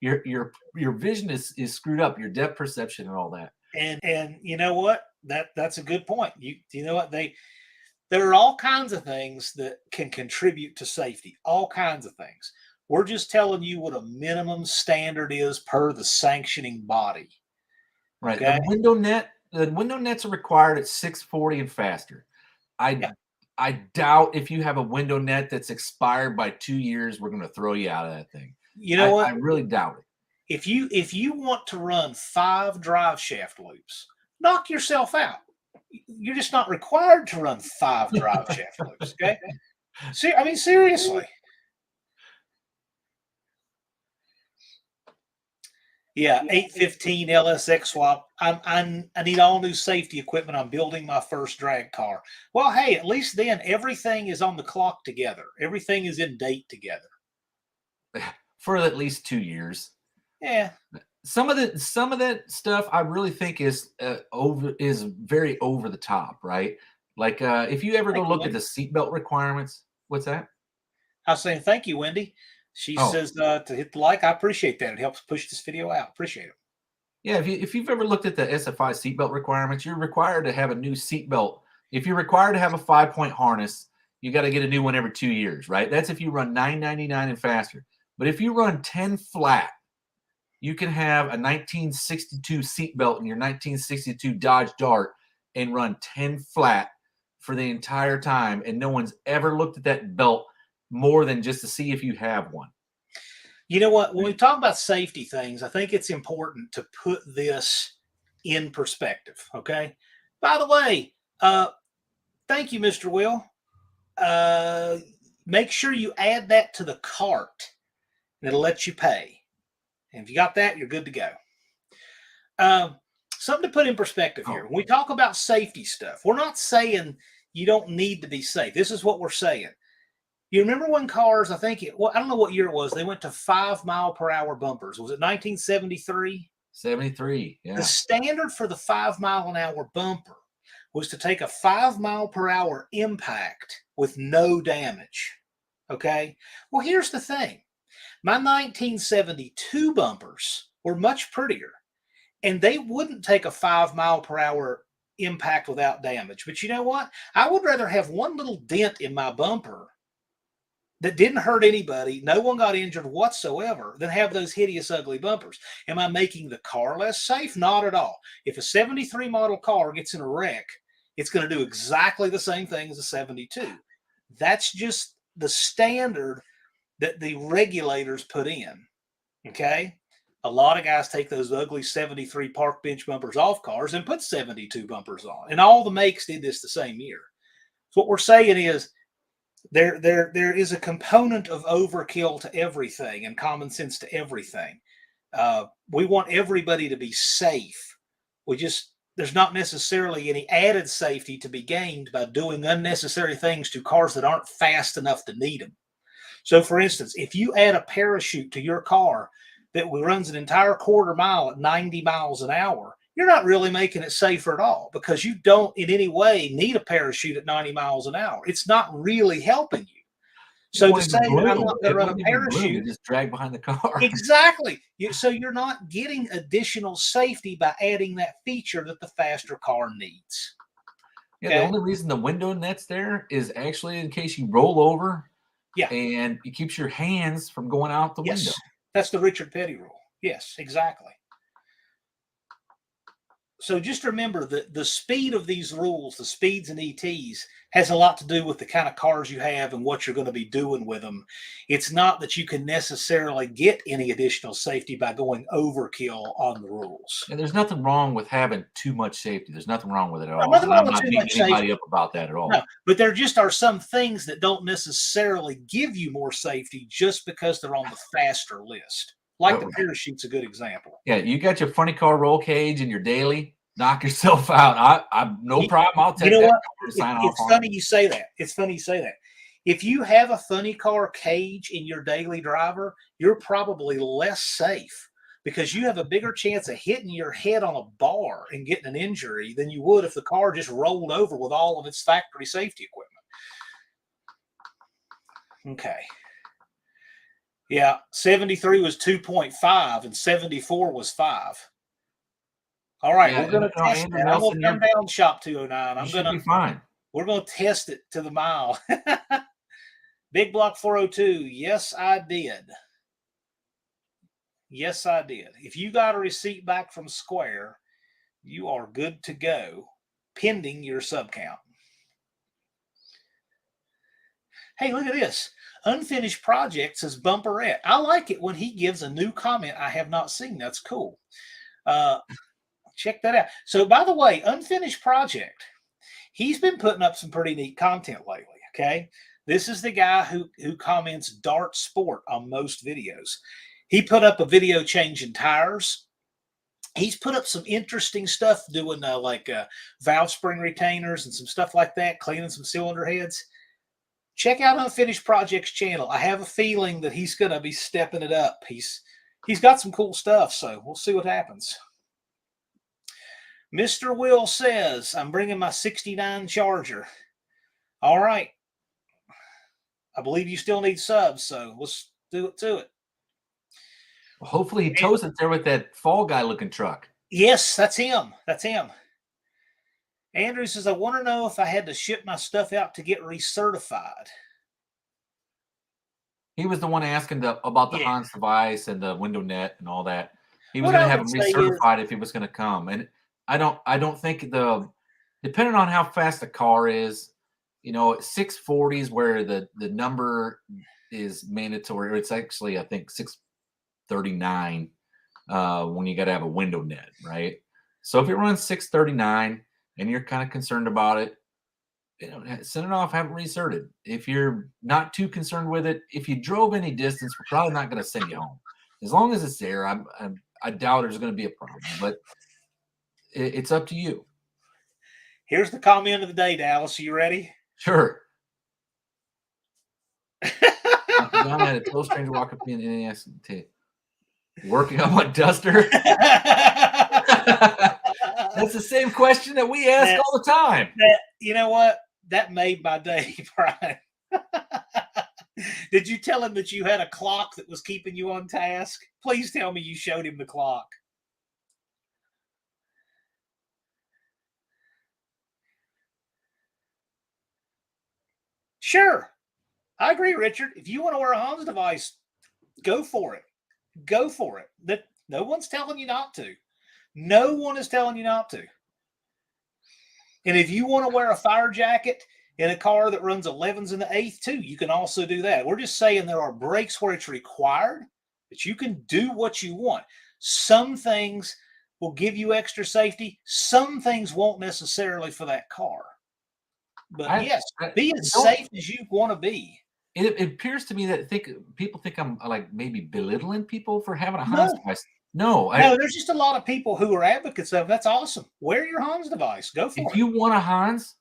your vision is screwed up, your depth perception and all that. And you know what? That's a good point. You know what? There are all kinds of things that can contribute to safety. All kinds of things. We're just telling you what a minimum standard is per the sanctioning body. Right. Okay. The window nets are required at 640 and faster. I Yeah. I doubt if you have a window net that's expired by 2 years, we're going to throw you out of that thing. You know I what? really doubt it. If you want to run 5 drive shaft loops, knock yourself out. You're just not required to run 5 drive shaft loops. Okay. See, I mean, seriously. Yeah, 815 LSX swap. I need all new safety equipment. I'm building my first drag car. Well, hey, at least then everything is on the clock together. Everything is in date together. For at least 2 years. Yeah. Some of that stuff I really think is very over the top, right? Like if you ever go Thank you, look at the Wendy. seatbelt requirements, what's that? I was saying thank you, Wendy. She Oh, says to hit the like. I appreciate that. It helps push this video out. Appreciate it. yeah. If you've ever looked at the SFI seatbelt requirements, you're required to have a new seatbelt. If you're required to have a 5-point harness, you got to get a new one every 2 years, right? That's if you run 999 and faster. But if you run 10 flat, you can have a 1962 seatbelt in your 1962 Dodge Dart and run 10 flat for the entire time, and no one's ever looked at that belt more than just to see if you have one. You know what? When we talk about safety things, I think it's important to put this in perspective. Okay. By the way, thank you, Mr. Will. Uh, Make sure you add that to the cart, and it'll let you pay. And if you got that, you're good to go. Something to put in perspective here. When we talk about safety stuff, we're not saying you don't need to be safe. This is what we're saying. You remember when cars, I don't know what year it was, they went to 5-mile-per-hour bumpers. Was it 1973? 73, The yeah. standard for the 5-mile-an-hour bumper was to take a 5-mile-per-hour impact with no damage. Okay? Well, here's the thing. My 1972 bumpers were much prettier, and they wouldn't take a 5-mile-per-hour impact without damage. But you know what? I would rather have one little dent in my bumper that didn't hurt anybody, no one got injured whatsoever, than have those hideous, ugly bumpers. Am I making the car less safe? Not at all. If a 73 model car gets in a wreck, it's going to do exactly the same thing as a 72. That's just the standard that the regulators put in. Okay? A lot of guys take those ugly 73 park bench bumpers off cars and put 72 bumpers on. And all the makes did this the same year. So what we're saying is, there is a component of overkill to everything and common sense to everything. We want everybody to be safe. There's not necessarily any added safety to be gained by doing unnecessary things to cars that aren't fast enough to need them. So, for instance, if you add a parachute to your car that runs an entire quarter mile at 90 miles an hour, you're not really making it safer at all, because you don't in any way need a parachute at 90 miles an hour. It's not really helping you. So to say that I'm not going to run a parachute, just drag behind the car. Exactly. So you're not getting additional safety by adding that feature that the faster car needs. Yeah, okay? The only reason the window net's there is actually in case you roll over. Yeah. And it keeps your hands from going out the window. That's the Richard Petty rule. Yes, exactly. So just remember that the speed of these rules, the speeds and ETs, has a lot to do with the kind of cars you have and what you're going to be doing with them. It's not that you can necessarily get any additional safety by going overkill on the rules. And there's nothing wrong with having too much safety. There's nothing wrong with it at all. I'm not beating anybody up about that at all. No, but there just are some things that don't necessarily give you more safety just because they're on the faster list. Like the parachute's a good example. Yeah, you got your funny car roll cage and your daily. Knock yourself out. I'm no problem. I'll take that. It's funny you say that. It's funny you say that. If you have a funny car cage in your daily driver, you're probably less safe because you have a bigger chance of hitting your head on a bar and getting an injury than you would if the car just rolled over with all of its factory safety equipment. Okay. Yeah, 73 was 2.5 and 74 was 5. All right, Yeah, we're going to test Andrew that. I'm going Nelson, to turn down Shop 209. you should be fine. We're going to test it to the mile. Big Block 402. Yes, I did. Yes, I did. If you got a receipt back from Square, you are good to go, pending your subcount. Hey, look at this. Unfinished Project says Bumperette. I like it when he gives a new comment I have not seen. That's cool. Check that out. So, by the way, Unfinished Project, he's been putting up some pretty neat content lately. Okay. This is the guy who comments Dart Sport on most videos. He put up a video changing tires. He's put up some interesting stuff doing valve spring retainers and some stuff like that, cleaning some cylinder heads. Check out Unfinished Project's channel. I have a feeling that he's going to be stepping it up. He's got some cool stuff, so we'll see what happens. Mr. Will says, I'm bringing my 69 Charger. All right. I believe you still need subs, so let's do it to it. Well, hopefully he tows it there with that Fall Guy looking truck. Yes, that's him. That's him. Andrew says, I want to know if I had to ship my stuff out to get recertified. He was the one asking about the Hans device and the window net and all that. He was What going to I have him would say recertified if he was going to come. And I don't think depending on how fast the car is, 640s where the number is mandatory. It's actually, I think, 639 when you got to have a window net, right? So if it runs 639 and you're kind of concerned about it, send it off, have it recerted. If you're not too concerned with it, if you drove any distance, we're probably not going to send you home. As long as it's there, I doubt there's going to be a problem, but it's up to you. Here's the comment of the day, Dallas. Are you ready? Sure. John had a total stranger walk up to me and asked to working on my duster. That's the same question that we ask all the time. You know what? That made my day, Brian. Did you tell him that you had a clock that was keeping you on task? Please tell me you showed him the clock. Sure. I agree, Richard. If you want to wear a Hans device, go for it. Go for it. No one's telling you not to. No one is telling you not to. And if you want to wear a fire jacket in a car that runs 11s in the 8th too, you can also do that. We're just saying there are breaks where it's required, but you can do what you want. Some things will give you extra safety. Some things won't necessarily for that car. But yes, be as safe as you want to be. It appears to me that people think I'm like maybe belittling people for having a Hans device. No, there's just a lot of people who are advocates of. That's awesome. Wear your Hans device. Go for it. If you want a Hans,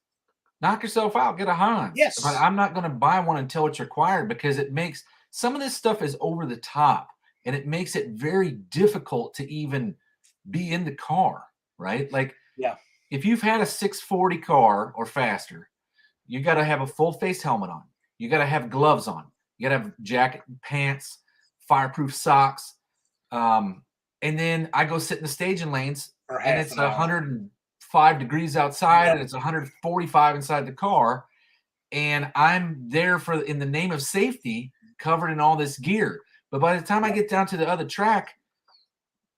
knock yourself out. Get a Hans. Yes. But I'm not going to buy one until it's required because it makes some of this stuff is over the top and it makes it very difficult to even be in the car, right? Like, if you've had a 640 car or faster, you got to have a full face helmet on. You got to have gloves on. You got to have jacket, pants, fireproof socks. And then I go sit in the staging lanes and it's 105 degrees outside and it's 145 inside the car. And I'm there in the name of safety covered in all this gear. But by the time I get down to the other track,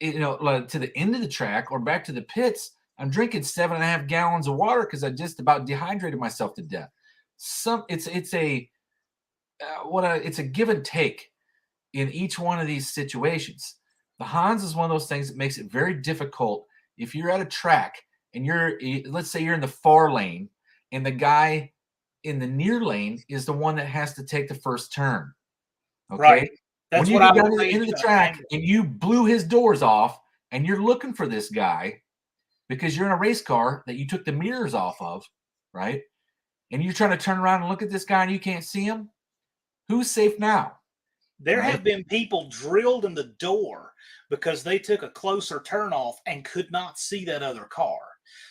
to the end of the track or back to the pits, I'm drinking 7.5 gallons of water because I just about dehydrated myself to death. It's a give and take in each one of these situations. The Hans is one of those things that makes it very difficult if you're at a track and let's say you're in the far lane and the guy in the near lane is the one that has to take the first turn. Okay. Right. That's when you get down to the end of the track and you blew his doors off and you're looking for this guy because you're in a race car that you took the mirrors off of, right? and you're trying to turn around and look at this guy and you can't see him, who's safe now? There Right? have been people drilled in the door because they took a closer turnoff and could not see that other car.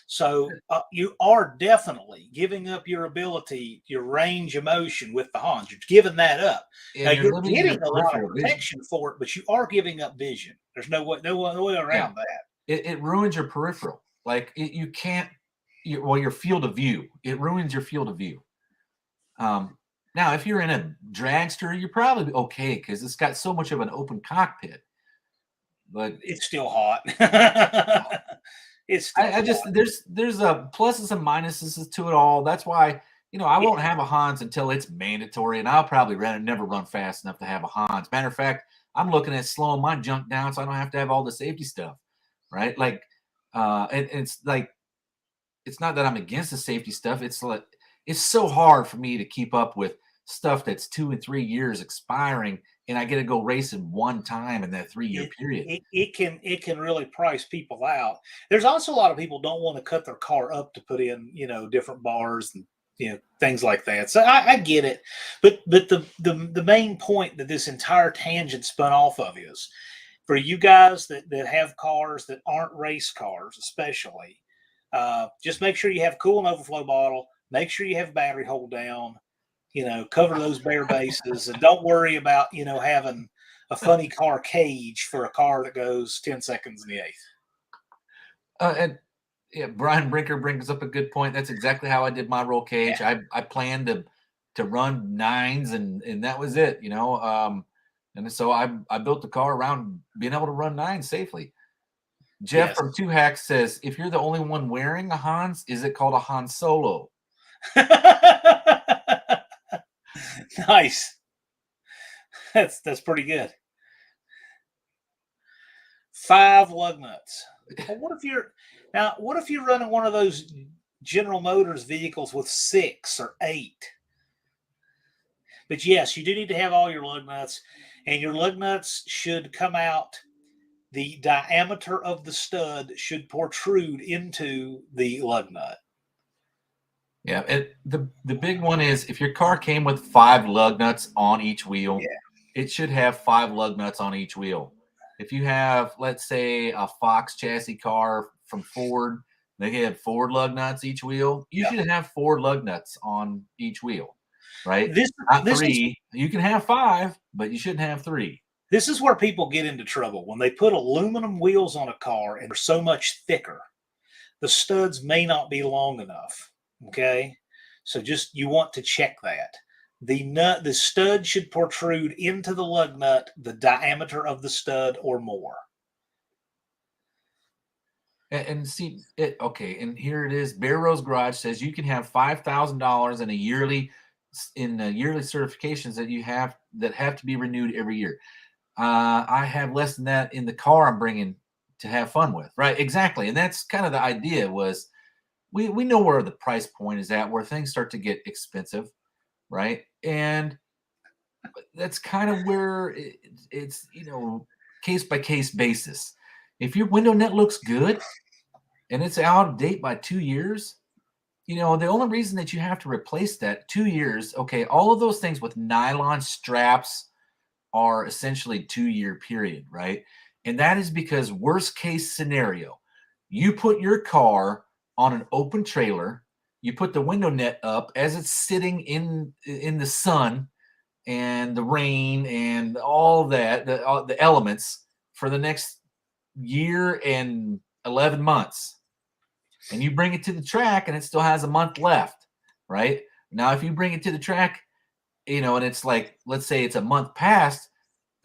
So you are definitely giving up your ability, your range of motion with the Hans. You're giving that up. And Now you're you're limiting your getting a lot of peripheral vision. protection for it, but you are giving up vision. There's no way around that. It ruins your peripheral. Like you can't. Your field of view. It ruins your field of view. Now, if you're in a dragster, you're probably okay because it's got so much of an open cockpit. But it's still hot. It's still I just there's a pluses and minuses to it all. That's why I won't have a Hans until it's mandatory, and I'll probably never run fast enough to have a Hans. Matter of fact, I'm looking at slowing my junk down so I don't have to have all the safety stuff, right? Like, it's like it's not that I'm against the safety stuff. It's like it's so hard for me to keep up with stuff that's 2 and 3 years expiring, and I get to go racing one time in that 3-year period. It can really price people out. There's also a lot of people don't want to cut their car up to put in different bars and things like that. So I get it, but the main point that this entire tangent spun off of is for you guys that have cars that aren't race cars, especially. Just make sure you have cool and overflow bottle. Make sure you have battery hold down. Cover those bare bases, and don't worry about having a funny car cage for a car that goes 10 seconds in the eighth. And yeah, Brian Brinker brings up a good point. That's exactly how I did my roll cage. Yeah. I planned to run 9s, and that was it. And so I built the car around being able to run 9 safely. Jeff from Two Hacks says, if you're the only one wearing a Hans, is it called a Han Solo? Nice. That's pretty good. 5 lug nuts. Well, what if you're running one of those General Motors vehicles with 6 or 8? But yes, you do need to have all your lug nuts, and your lug nuts should come out. The diameter of the stud should protrude into the lug nut. Yeah, the big one is if your car came with 5 lug nuts on each wheel, it should have 5 lug nuts on each wheel. If you have, let's say, a Fox chassis car from Ford, they have 4 lug nuts each wheel. You should have 4 lug nuts on each wheel, right? Not 3. You can have 5, but you shouldn't have 3. This is where people get into trouble when they put aluminum wheels on a car and they're so much thicker. The studs may not be long enough. Okay, so you want to check that. The stud should protrude into the lug nut the diameter of the stud or more. And see it. Okay, and here it is. Bear Rose Garage says you can have $5,000 in yearly certifications that have to be renewed every year. I have less than that in the car I'm bringing to have fun with. Right, exactly, and that's kind of the idea. Was we know where the price point is at, where things start to get expensive, right? And that's kind of where it's case by case basis. If your window net looks good and it's out of date by 2 years, the only reason that you have to replace that 2 years, okay, all of those things with nylon straps are essentially 2-year period, right? And that is because worst case scenario, you put your car on an open trailer, you put the window net up as it's sitting in the sun and the rain and all that, the elements for the next year and 11 months. And you bring it to the track and it still has a month left, right? Now, if you bring it to the track, and it's like, let's say it's a month past,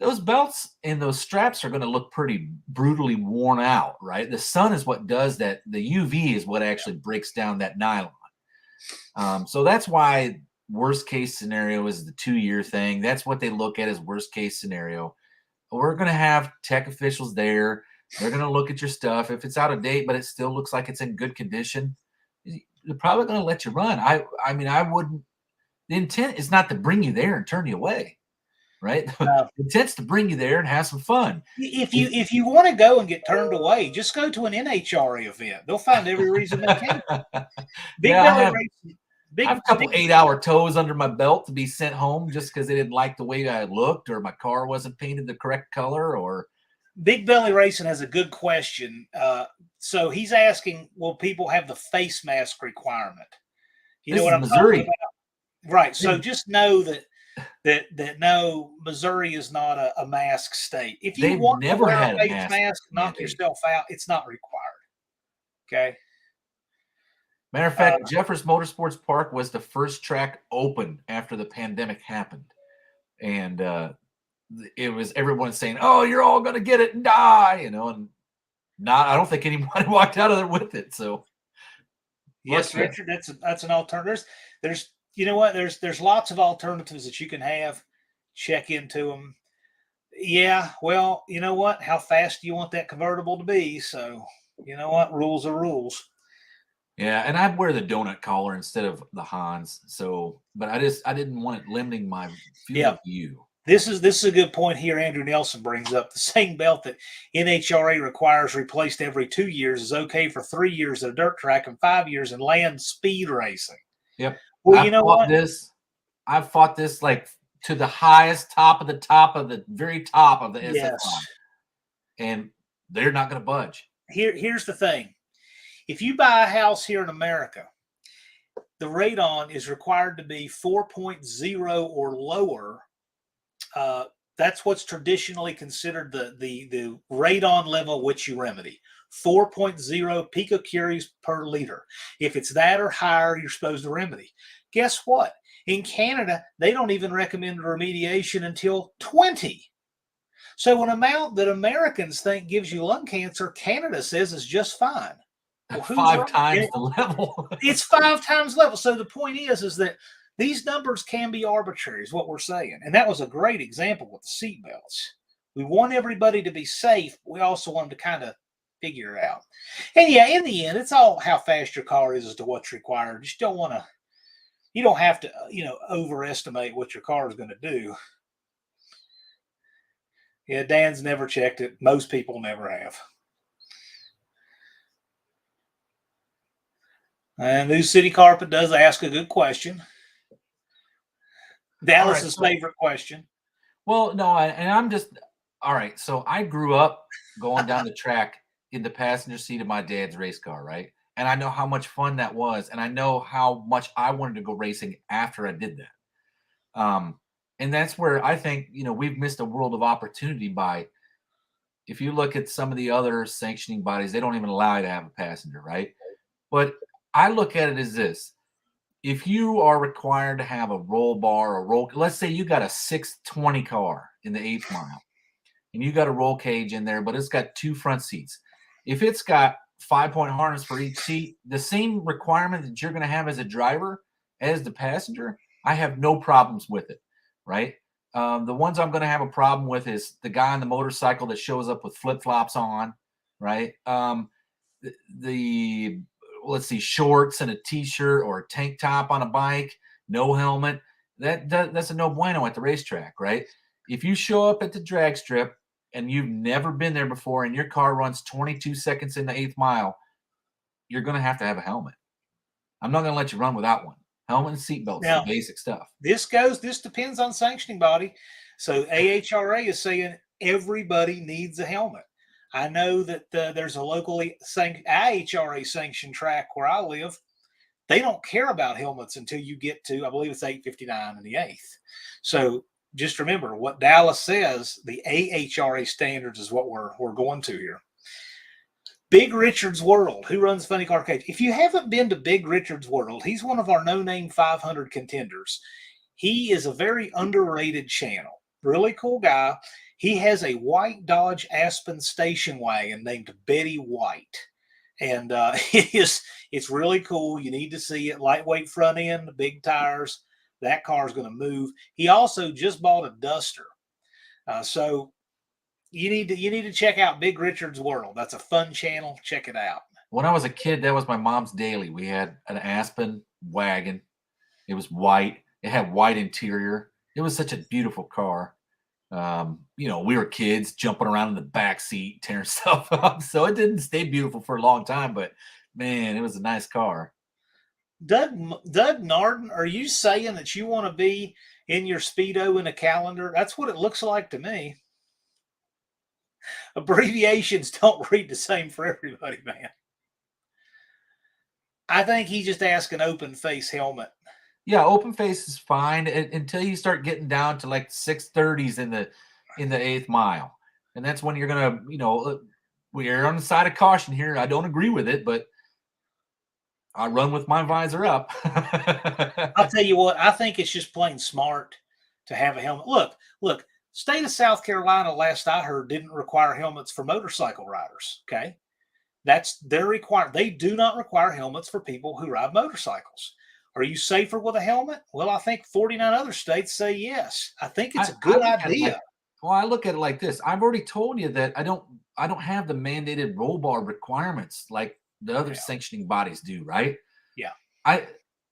those belts and those straps are going to look pretty brutally worn out, right? The sun is what does that. The UV is what actually breaks down that nylon. So that's why worst case scenario is the 2-year thing. That's what they look at as worst case scenario. We're going to have tech officials there. They're going to look at your stuff. If it's out of date, but it still looks like it's in good condition, they're probably going to let you run. I mean, I wouldn't. The intent is not to bring you there and turn you away. Right? The intent's to bring you there and have some fun. If you want to go and get turned away, just go to an NHRA event. They'll find every reason they can. I have a couple 8-hour tows under my belt to be sent home just because they didn't like the way I looked or my car wasn't painted the correct color. Or Big Belly Racing has a good question. So he's asking, will people have the face mask requirement? You this know is what I'm Missouri. talking about? Right. So just know that no, Missouri is not a mask state. If you They've want to never wear had a a face mask mask, knock mandate. yourself out. It's not required. Okay. Matter of fact, Jeffers Motorsports Park was the first track open after the pandemic happened. And it was everyone saying, "Oh, you're all going to get it and die," and I don't think anyone walked out of there with it. So yes, Richard, that's an alternative. There's you know what? There's lots of alternatives that you can have. Check into them. Yeah, well, you know what? How fast do you want that convertible to be? So, you know what? Rules are rules. yeah, and I'd wear the donut collar instead of the Hans. So, but I didn't want it limiting my field Yeah. of view. This is a good point here. Andrew Nelson brings up the same belt that NHRA requires replaced every 2 years is okay for 3 years at a dirt track and 5 years in land speed racing. Yep. Well, you know what? I've fought this like to the highest top of the very top of the Yes. SF5, and they're not going to budge. Here's the thing. If you buy a house here in America, the radon is required to be 4.0 or lower. That's what's traditionally considered the radon level which you remedy. 4.0 picocuries per liter. If it's that or higher, you're supposed to remedy. Guess what? In Canada, they don't even recommend remediation until 20. So an amount that Americans think gives you lung cancer, Canada says is just fine. Well, 5 times the level. It's 5 times level. So the point is that these numbers can be arbitrary, is what we're saying. And that was a great example with the seatbelts. We want everybody to be safe. But we also want them to kind of figure it out. And yeah, in the end, it's all how fast your car is as to what's required. You just don't want to, you don't have to, overestimate what your car is going to do. Yeah, Dan's never checked it. Most people never have. And New City Carpet does ask a good question. Dallas's favorite question. Well, no, I'm just all right. So I grew up going down the track in the passenger seat of my dad's race car, right? And I know how much fun that was, and I know how much I wanted to go racing after I did that. And that's where I think we've missed a world of opportunity by. If you look at some of the other sanctioning bodies, they don't even allow you to have a passenger, right? But I look at it as this. If you are required to have a roll bar or let's say you got a 620 car in the 8th mile and you got a roll cage in there, but it's got 2 front seats. If it's got 5-point harness for each seat, the same requirement that you're going to have as a driver as the passenger, I have no problems with it, right? The ones I'm going to have a problem with is the guy on the motorcycle that shows up with flip-flops on, right? Let's see, shorts and a t-shirt or a tank top on a bike, no helmet. That's a no bueno at the racetrack, right? If you show up at the drag strip and you've never been there before and your car runs 22 seconds in the 8th mile, you're going to have a helmet. I'm not going to let you run without one. Helmet and seatbelts, the basic stuff. This depends on sanctioning body. So AHRA is saying everybody needs a helmet. I know that there's a locally AHRA sanctioned track where I live. They don't care about helmets until you get to, I believe it's 859 and the 8th. So just remember what Dallas says, the AHRA standards is what we're going to here. Big Richard's World, who runs Funny Car Cage. If you haven't been to Big Richard's World, he's one of our no-name 500 contenders. He is a very underrated channel. Really cool guy. He has a white Dodge Aspen station wagon named Betty White. And it's really cool. You need to see it. Lightweight front end, big tires. That car is going to move. He also just bought a Duster. So you need to check out Big Richard's World. That's a fun channel. Check it out. When I was a kid, that was my mom's daily. We had an Aspen wagon. It was white. It had white interior. It was such a beautiful car. We were kids jumping around in the back seat, tearing stuff up. So it didn't stay beautiful for a long time, but man, it was a nice car. Doug Narden, are you saying that you want to be in your Speedo in a calendar? That's what it looks like to me. Abbreviations don't read the same for everybody, man. I think he just asked an open face helmet. Yeah, open face is fine until you start getting down to like 630s in the eighth mile, and that's when you're gonna, we're on the side of caution here. I don't agree with it, but I run with my visor up. I'll tell you what, I think it's just plain smart to have a helmet. Look, state of South Carolina, last I heard, didn't require helmets for motorcycle riders. Okay. That's their requirement. They do not require helmets for people who ride motorcycles. Are you safer with a helmet? Well, I think 49 other states say yes. I think it's a good idea. I look at it like this. I've already told you that I don't have the mandated roll bar requirements like the other sanctioning bodies do, right? Yeah.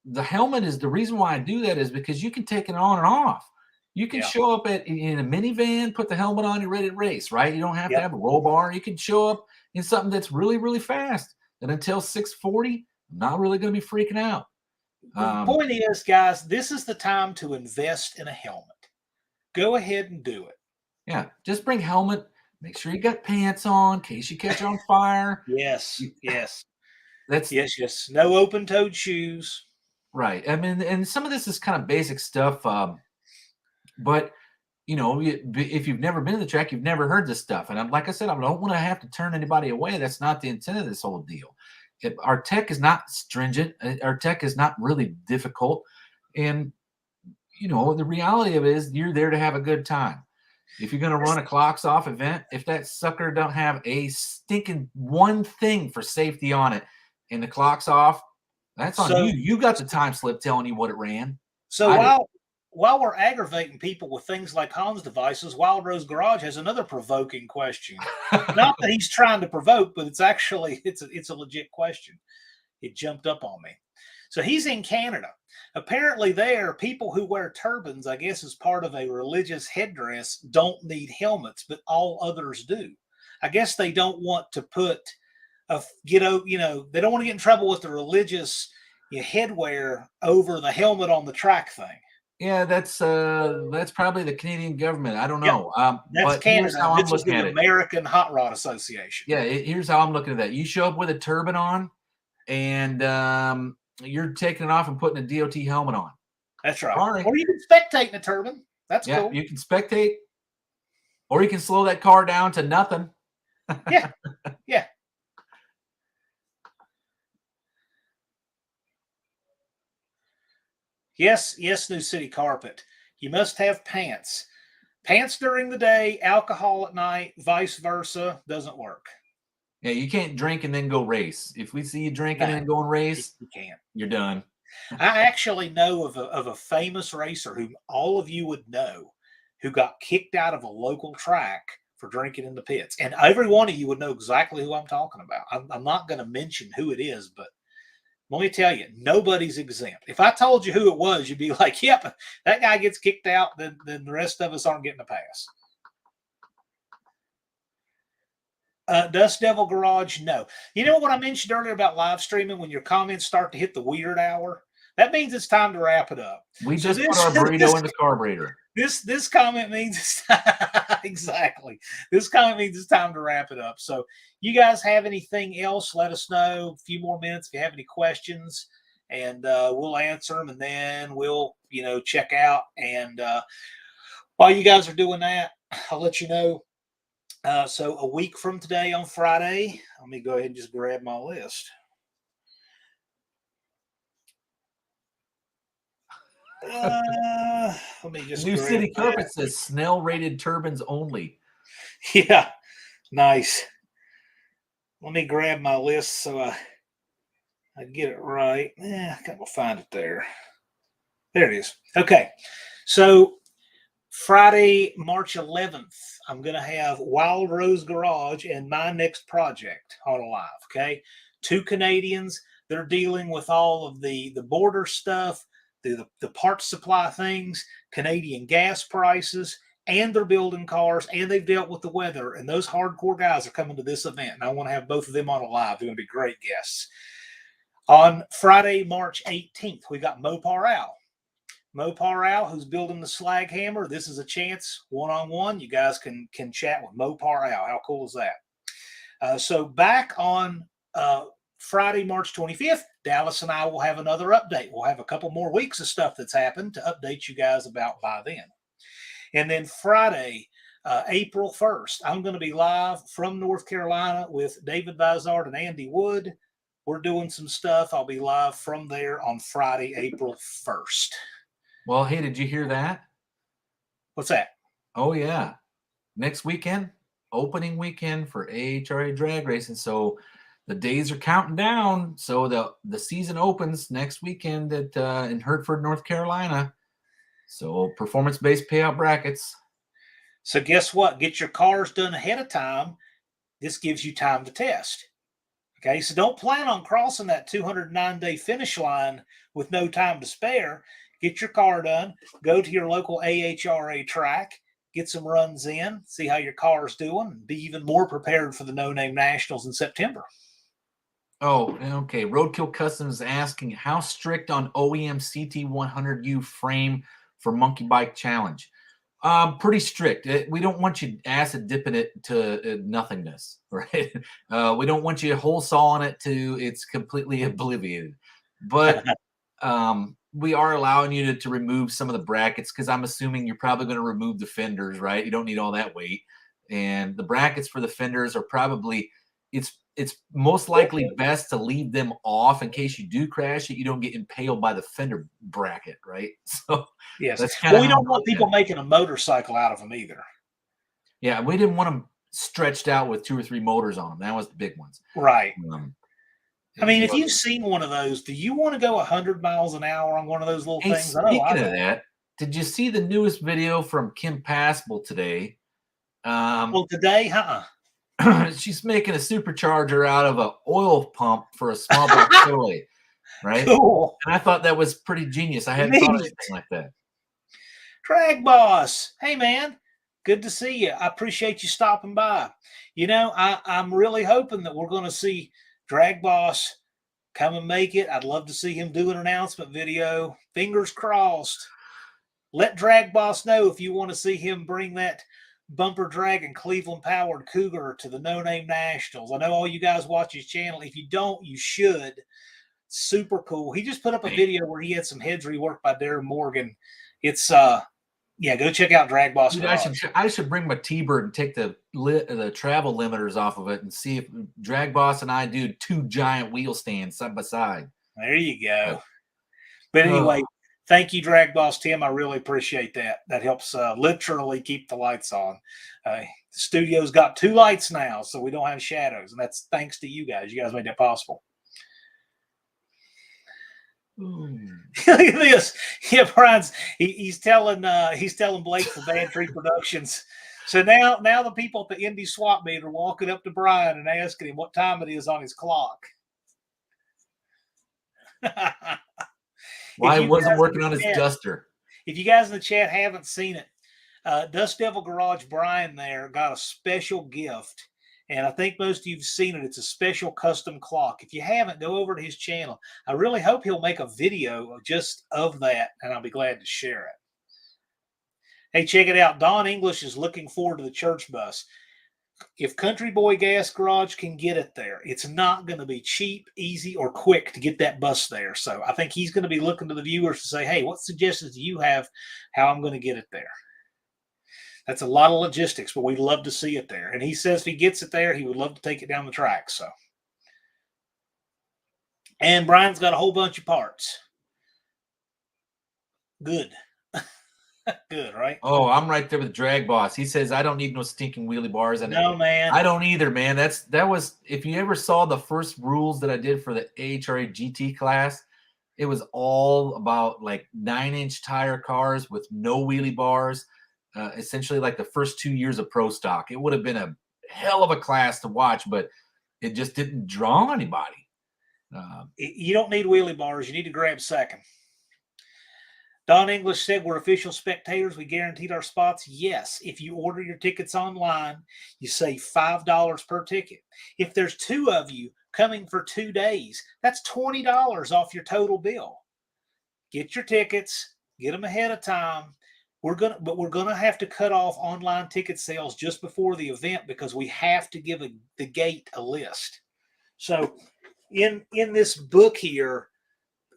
The helmet is the reason why I do that is because you can take it on and off. You can show up in a minivan, put the helmet on, you're ready to race, right? You don't have to have a roll bar. You can show up in something that's really, really fast. And until 640, I'm not really going to be freaking out. The point is, guys, this is the time to invest in a helmet. Go ahead and do it. Yeah, just bring helmet. Make sure you got pants on in case you catch on fire. Yes. That's yes. No open-toed shoes. Right. I mean, and some of this is kind of basic stuff. But if you've never been to the track, you've never heard this stuff. And like I said, I don't want to have to turn anybody away. That's not the intent of this whole deal. Our tech is not stringent. Our tech is not really difficult. And, the reality of it is you're there to have a good time. If you're going to run a clocks off event, if that sucker don't have a stinking one thing for safety on it and the clock's off, that's on you. You got the time slip telling you what it ran. So while we're aggravating people with things like Hans devices, Wild Rose Garage has another provoking question. Not that he's trying to provoke, but it's actually it's a legit question. It jumped up on me. So he's in Canada. Apparently there, people who wear turbans, I guess as part of a religious headdress, don't need helmets, but all others do. I guess they don't want to they don't want to get in trouble with the religious headwear over the helmet on the track thing. Yeah, that's probably the Canadian government. I don't know. That's Canada. This is the American Hot Rod Association. Yeah, here's how I'm looking at that. You show up with a turban on, and you're taking it off and putting a DOT helmet on. That's right. Or you can spectate in a turban. That's cool. You can spectate, or you can slow that car down to nothing. Yeah. Yes, New City Carpet. You must have pants. Pants during the day, alcohol at night, vice versa, doesn't work. Yeah, you can't drink and then go race. If we see you drinking and going race, you can't. You're done. I actually know of a famous racer who all of you would know who got kicked out of a local track for drinking in the pits. And every one of you would know exactly who I'm talking about. I'm not going to mention who it is, but let me tell you, nobody's exempt. If I told you who it was, you'd be like, yep, that guy gets kicked out, then the rest of us aren't getting a pass. Dust Devil Garage, no. You know what I mentioned earlier about live streaming? When your comments start to hit the weird hour, that means it's time to wrap it up. We just put our burrito in the carburetor. This comment means it's exactly. This comment means it's time to wrap it up. So, you guys have anything else? Let us know. A few more minutes if you have any questions, and we'll answer them, and then we'll check out. And while you guys are doing that, I'll let you know. So a week from today on Friday, let me go ahead and just grab my list. Let me just. New City Carpet says Snell rated turbans only. Yeah, nice. Let me grab my list so I get it right. I gotta find it there. There it is. Okay, so Friday, March 11th, I'm going to have Wild Rose Garage and my next project on live, okay? 2 Canadians. They're dealing with all of the border stuff, the parts supply things, Canadian gas prices, and they're building cars, and they've dealt with the weather, and those hardcore guys are coming to this event, and I want to have both of them on live. They're going to be great guests. On Friday, March 18th, we got Mo Parral. Mo Parral, who's building the Slag Hammer. This is a chance, one-on-one. You guys can chat with Mo Parral. How cool is that? So back on Friday, March 25th, Dallas and I will have another update. We'll have a couple more weeks of stuff that's happened to update you guys about by then. And then Friday, April 1st, I'm going to be live from North Carolina with David Vizard and Andy Wood. We're doing some stuff. I'll be live from there on Friday, April 1st. Well, hey, did you hear that? What's that? Oh, yeah. Next weekend, opening weekend for AHRA drag racing. So the days are counting down. So the season opens next weekend at in Hertford, North Carolina. So performance-based payout brackets. So guess what? Get your cars done ahead of time. This gives you time to test. Okay, so don't plan on crossing that 209-day finish line with no time to spare. Get your car done. Go to your local AHRA track. Get some runs in. See how your car's doing. And be even more prepared for the No Name Nationals in September. Oh, okay. Roadkill Customs asking, how strict on OEM CT100U frame for Monkey Bike Challenge? Pretty strict. We don't want you acid dipping it to nothingness, right? We don't want you whole sawing it to it's completely obliviated. But we are allowing you to remove some of the brackets because I'm assuming you're probably going to remove the fenders, right? You don't need all that weight. And the brackets for the fenders are probably it's most likely best to leave them off in case you do crash it. You don't get impaled by the fender bracket, right? So yes, that's well, we don't want people making a motorcycle out of them either. Yeah, we didn't want them stretched out with 2 or 3 motors on them. That was the big ones, right? I mean, if you've seen one of those, do you want to go 100 miles an hour on one of those little things? Speaking of that, did you see the newest video from Kim Passable today? Well, today, she's making a supercharger out of an oil pump for a small box toy, right? Cool. And I thought that was pretty genius. I hadn't thought of anything like that. Drag Boss, hey man, good to see you. I appreciate you stopping by. You know, I'm really hoping that we're going to see Drag Boss come and make it. I'd love to see him do an announcement video. Fingers crossed. Let Drag Boss know if you want to see him bring that bumper dragon Cleveland powered Cougar to the No Name Nationals. I know all you guys watch his channel. If you don't, you should. Super cool. He just put up a video where he had some heads reworked by Darren Morgan. It's yeah, go check out Drag Boss. Dude, I should bring my T-Bird and take the travel limiters off of it and see if Drag Boss and I do 2 giant wheel stands side by side. There you go. But anyway, thank you, Drag Boss Tim. I really appreciate that. That helps literally keep the lights on. The studio's got 2 lights now, so we don't have shadows, and that's thanks to you guys. You guys made that possible. Look at this. Yeah, Brian's he's telling Blake for Bad Tree Productions. So now the people at the Indy swap meet are walking up to Brian and asking him what time it is on his clock. Why wasn't working on his duster? If you guys in the chat haven't seen it, Dust Devil Garage Brian there got a special gift. And I think most of you have seen it. It's a special custom clock. If you haven't, go over to his channel. I really hope he'll make a video just of that, and I'll be glad to share it. Hey, check it out. Don English is looking forward to the church bus. If Country Boy Gas Garage can get it there, it's not going to be cheap, easy, or quick to get that bus there. So I think he's going to be looking to the viewers to say, hey, what suggestions do you have how I'm going to get it there? That's a lot of logistics, but we'd love to see it there. And he says if he gets it there, he would love to take it down the track. So, and Brian's got a whole bunch of parts. Good. Good, right? Oh, I'm right there with Drag Boss. He says, I don't need no stinking wheelie bars. No, man. I don't either, man. That was, if you ever saw the first rules that I did for the AHRA GT class, it was all about like 9-inch tire cars with no wheelie bars. Essentially like the first 2 years of pro stock. It would have been a hell of a class to watch, but it just didn't draw anybody. You don't need wheelie bars. You need to grab second. Don English said we're official spectators. We guaranteed our spots. Yes. If you order your tickets online, you save $5 per ticket. If there's 2 of you, coming for 2 days. That's $20 off your total bill. Get your tickets, get them ahead of time. We're gonna have to cut off online ticket sales just before the event because we have to give the gate a list. So in this book here,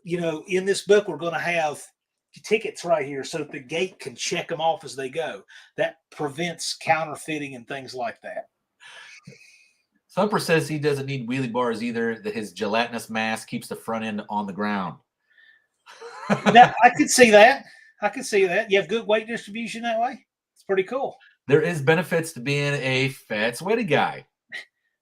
in this book we're going to have tickets right here so that the gate can check them off as they go. That prevents counterfeiting and things like that. Thumper says he doesn't need wheelie bars either, that his gelatinous mass keeps the front end on the ground. Now, I could see that. You have good weight distribution that way. It's pretty cool. There is benefits to being a fat, sweaty guy.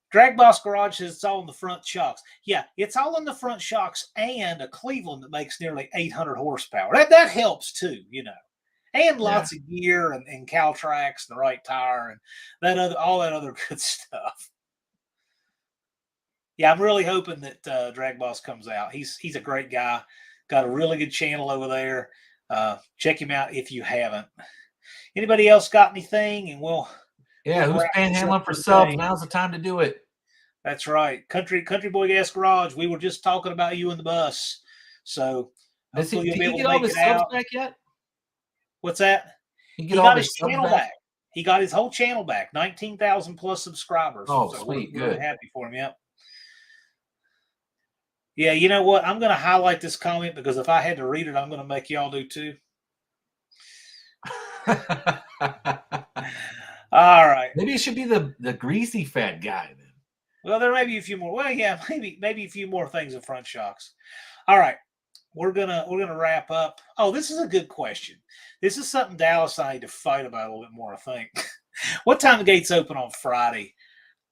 Drag Boss Garage says it's all in the front shocks. Yeah, it's all in the front shocks and a Cleveland that makes nearly 800 horsepower. That helps too, and lots of gear and Caltrax and the right tire and all that other good stuff. Yeah, I'm really hoping that Drag Boss comes out. He's a great guy. Got a really good channel over there. Check him out if you haven't. Anybody else got anything? And who's panhandling for subs? Now's the time to do it. That's right. Country Boy Gas Garage. We were just talking about you in the bus. So did he get all his subs back yet? What's that? He got his channel back. He got his whole channel back. 19,000 plus subscribers. Oh, so sweet. We're really happy for him. Yep. Yeah, you know what? I'm going to highlight this comment because if I had to read it, I'm going to make y'all do too. All right. Maybe it should be the greasy fat guy then. Well, there may be a few more. Well, yeah, maybe a few more things in front shocks. All right. We're gonna wrap up. Oh, this is a good question. This is something Dallas and I need to fight about a little bit more, I think. What time the gates open on Friday?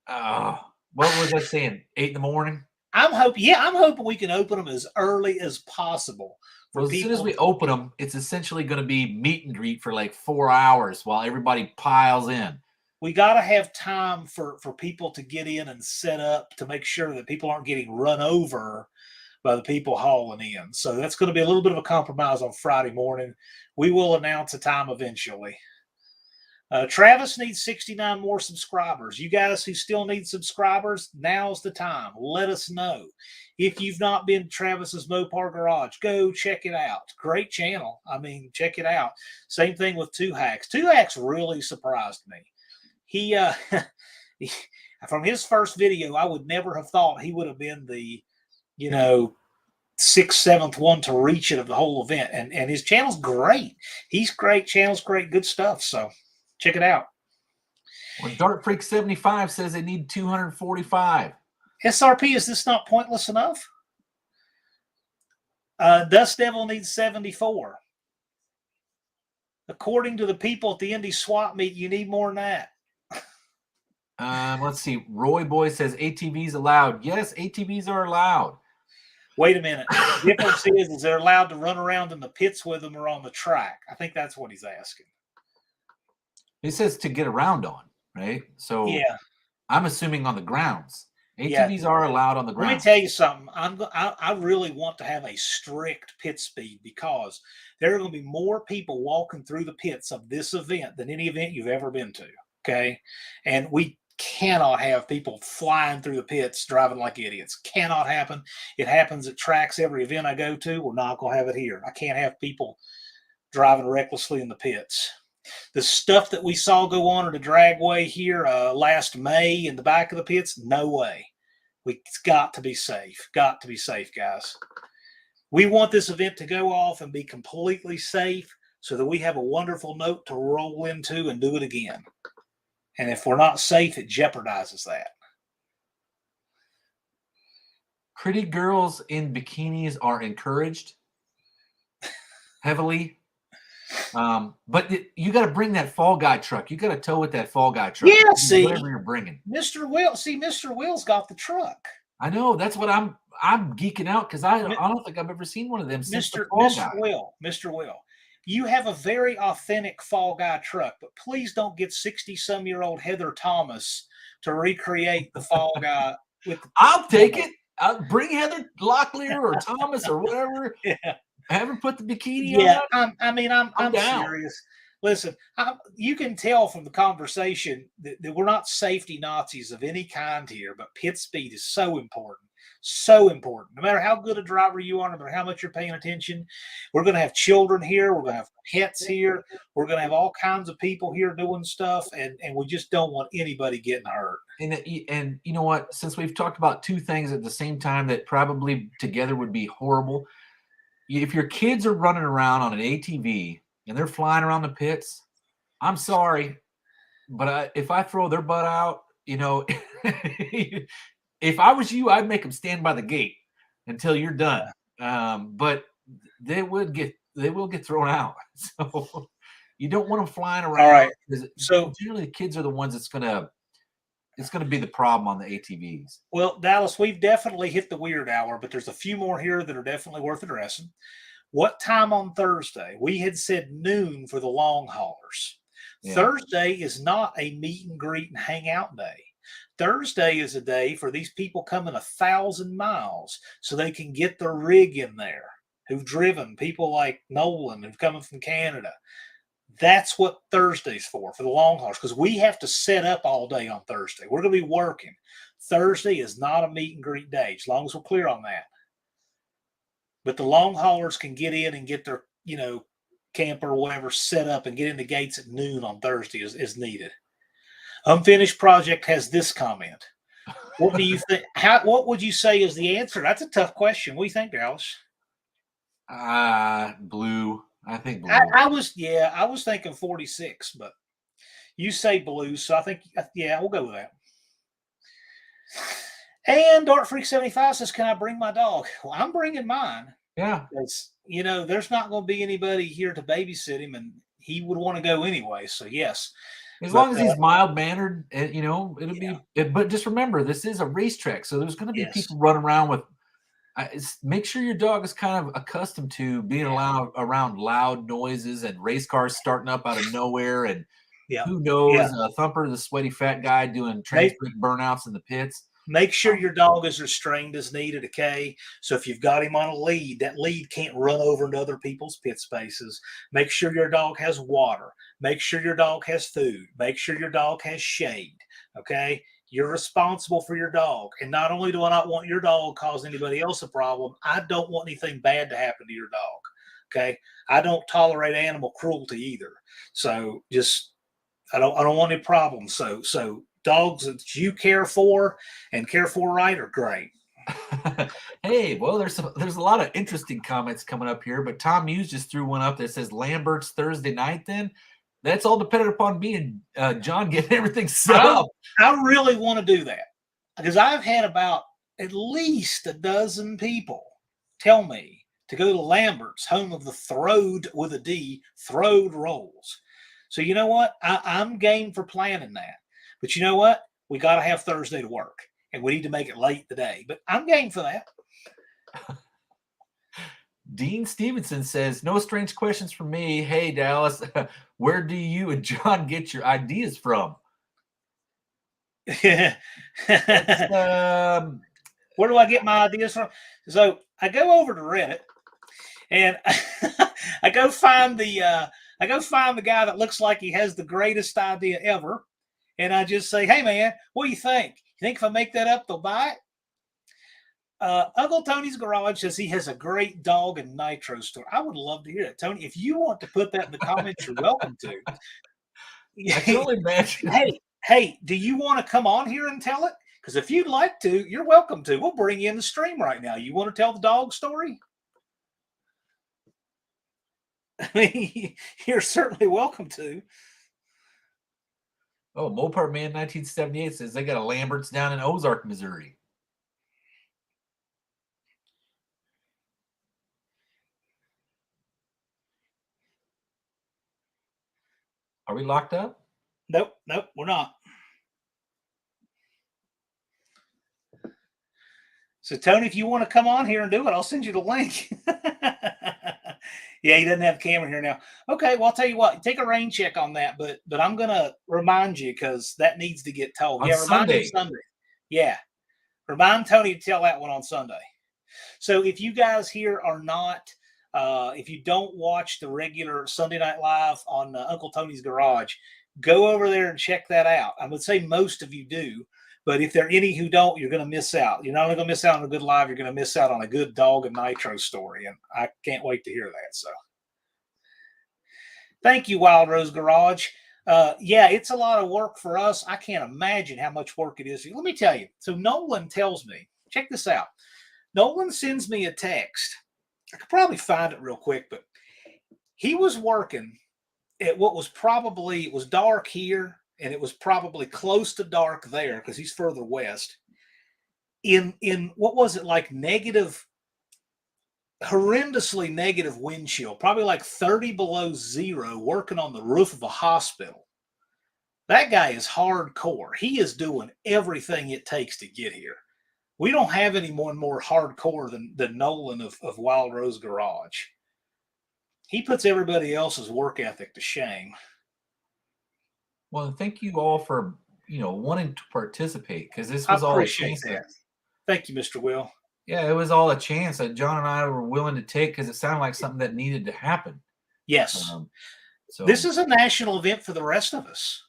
Oh, what was I saying? 8 in the morning? I'm hoping we can open them as early as possible. Well, as soon as we open them, it's essentially going to be meet and greet for like 4 hours while everybody piles in. We got to have time for people to get in and set up to make sure that people aren't getting run over by the people hauling in. So that's going to be a little bit of a compromise on Friday morning. We will announce a time eventually. Travis needs 69 more subscribers. You guys who still need subscribers, now's the time. Let us know. If you've not been to Travis's Mopar Garage, go check it out. Great channel. I mean, check it out. Same thing with Two Hacks. Two Hacks really surprised me. He from his first video, I would never have thought he would have been the, 6th, 7th one to reach it of the whole event. And his channel's great. He's great. Channel's great. Good stuff. So check it out. Well, Dark Freak 75 says they need 245. SRP, is this not pointless enough? Dust Devil needs 74. According to the people at the Indy Swap meet, you need more than that. Let's see. Roy Boy says ATVs allowed. Yes, ATVs are allowed. Wait a minute. The difference is they're allowed to run around in the pits with them or on the track. I think that's what he's asking. He says to get around on, right? So yeah, I'm assuming on the grounds. ATVs are allowed on the ground. Let me tell you something. I really want to have a strict pit speed because there are going to be more people walking through the pits of this event than any event you've ever been to. Okay, and we cannot have people flying through the pits driving like idiots. Cannot happen. It happens at tracks every event I go to. We're not going to have it here. I can't have people driving recklessly in the pits. The stuff that we saw go on at the dragway here last May in the back of the pits, no way. It's got to be safe. Got to be safe, guys. We want this event to go off and be completely safe so that we have a wonderful note to roll into and do it again. And if we're not safe, it jeopardizes that. Pretty girls in bikinis are encouraged heavily. But you got to bring that Fall Guy truck. You got to tow with that Fall Guy truck. Yeah, see, whatever you're bringing. Mr. Will's got the truck. I know. That's what I'm geeking out because I don't think I've ever seen one of them since Mr. Will, you have a very authentic Fall Guy truck, but please don't get 60-some-year-old Heather Thomas to recreate the Fall Guy. I'll take it. I'll bring Heather Locklear or Thomas or whatever. Yeah. I haven't put the bikini on. I'm down. serious. Listen, you can tell from the conversation that we're not safety Nazis of any kind here, but pit speed is so important. So important. No matter how good a driver you are, no matter how much you're paying attention, we're going to have children here. We're going to have pets here. We're going to have all kinds of people here doing stuff, and we just don't want anybody getting hurt. And you know what? Since we've talked about two things at the same time that probably together would be horrible, if your kids are running around on an ATV and they're flying around the pits, I'm sorry, but if I throw their butt out, if I was you, I'd make them stand by the gate until you're done. But they will get thrown out. So you don't want them flying around. All right. So generally, the kids are the ones it's gonna be the problem on the ATVs. Well, Dallas, we've definitely hit the weird hour, but there's a few more here that are definitely worth addressing. What time on Thursday? We had said noon for the long haulers. Yeah. Thursday is not a meet and greet and hang out day. Thursday is a day for these people coming 1,000 miles so they can get their rig in there, who've driven, people like Nolan who've come from Canada. That's what Thursday's for the long haulers, because we have to set up all day on Thursday. We're going to be working. Thursday is not a meet and greet day, as long as we're clear on that. But the long haulers can get in and get their, camper or whatever set up and get in the gates at noon on Thursday as needed. Unfinished Project has this comment. What do you think? What would you say is the answer? That's a tough question. What do you think, Dallas? Blue. I think blue. I was thinking 46, but you say blue, so I think we'll go with that. And Dart Freak 75 says, "Can I bring my dog?" Well, I'm bringing mine. Yeah, because there's not going to be anybody here to babysit him, and he would want to go anyway. So yes, as long as he's mild mannered, it'll be. But just remember, this is a racetrack, so there's going to be people running around with. Make sure your dog is kind of accustomed to being around loud noises and race cars starting up out of nowhere, and who knows, Thumper, the sweaty fat guy doing transcript burnouts in the pits. Make sure your dog is restrained as needed, okay? So if you've got him on a lead, that lead can't run over into other people's pit spaces. Make sure your dog has water. Make sure your dog has food. Make sure your dog has shade, okay? You're responsible for your dog. And not only do I not want your dog cause anybody else a problem, I don't want anything bad to happen to your dog, okay? I don't tolerate animal cruelty either. So I don't want any problems. So dogs that you care for and care for right are great. Hey, well, there's a lot of interesting comments coming up here, but Tom Hughes just threw one up that says Lambert's Thursday night. Then that's all dependent upon me and John getting everything set up. I really want to do that because I've had about at least a dozen people tell me to go to Lambert's, home of the Throwed with a D, Throwed rolls. So you know what? I'm game for planning that. But you know what? We got to have Thursday to work, and we need to make it late today. But I'm game for that. Dean Stevenson says, "No strange questions from me. Hey, Dallas, where do you and John get your ideas from?" Where do I get my ideas from? So I go over to Reddit, and I go find the guy that looks like he has the greatest idea ever. And I just say, "Hey, man, what do you think? You think if I make that up, they'll buy it?" Uncle Tony's Garage says he has a great dog and nitro store. I would love to hear that. Tony, if you want to put that in the comments, you're welcome to. I can only imagine. Hey, do you want to come on here and tell it? Because if you'd like to, you're welcome to. We'll bring you in the stream right now. You want to tell the dog story? I mean, you're certainly welcome to. Oh, Mopar Man 1978 says they got a Lambert's down in Ozark, Missouri. Are we locked up? Nope, we're not. So, Tony, if you want to come on here and do it, I'll send you the link. Yeah, he doesn't have a camera here now. Okay, well, I'll tell you what. Take a rain check on that, but I'm going to remind you because that needs to get told. On remind Sunday. him Sunday. Yeah. Remind Tony to tell that one on Sunday. So if you guys here are not If you don't watch the regular Sunday Night Live on Uncle Tony's Garage, go over there and check that out. I would say most of you do, but if there are any who don't, you're going to miss out. You're not only going to miss out on a good live, you're going to miss out on a good dog and nitro story. And I can't wait to hear that. So thank you, Wild Rose Garage. Yeah, it's a lot of work for us. I can't imagine how much work it is. Let me tell you. So Nolan tells me, check this out. Nolan sends me a text. I could probably find it real quick, but he was working at what was probably, it was dark here, and it was probably close to dark there because he's further west. In what was it, like horrendously negative wind chill, probably like 30 below zero, working on the roof of a hospital. That guy is hardcore. He is doing everything it takes to get here. We don't have anyone more hardcore than Nolan of Wild Rose Garage. He puts everybody else's work ethic to shame. Well, thank you all for, wanting to participate, because this was all a chance. Thank you, Mr. Will. Yeah, it was all a chance that John and I were willing to take because it sounded like something that needed to happen. Yes. So this is a national event for the rest of us.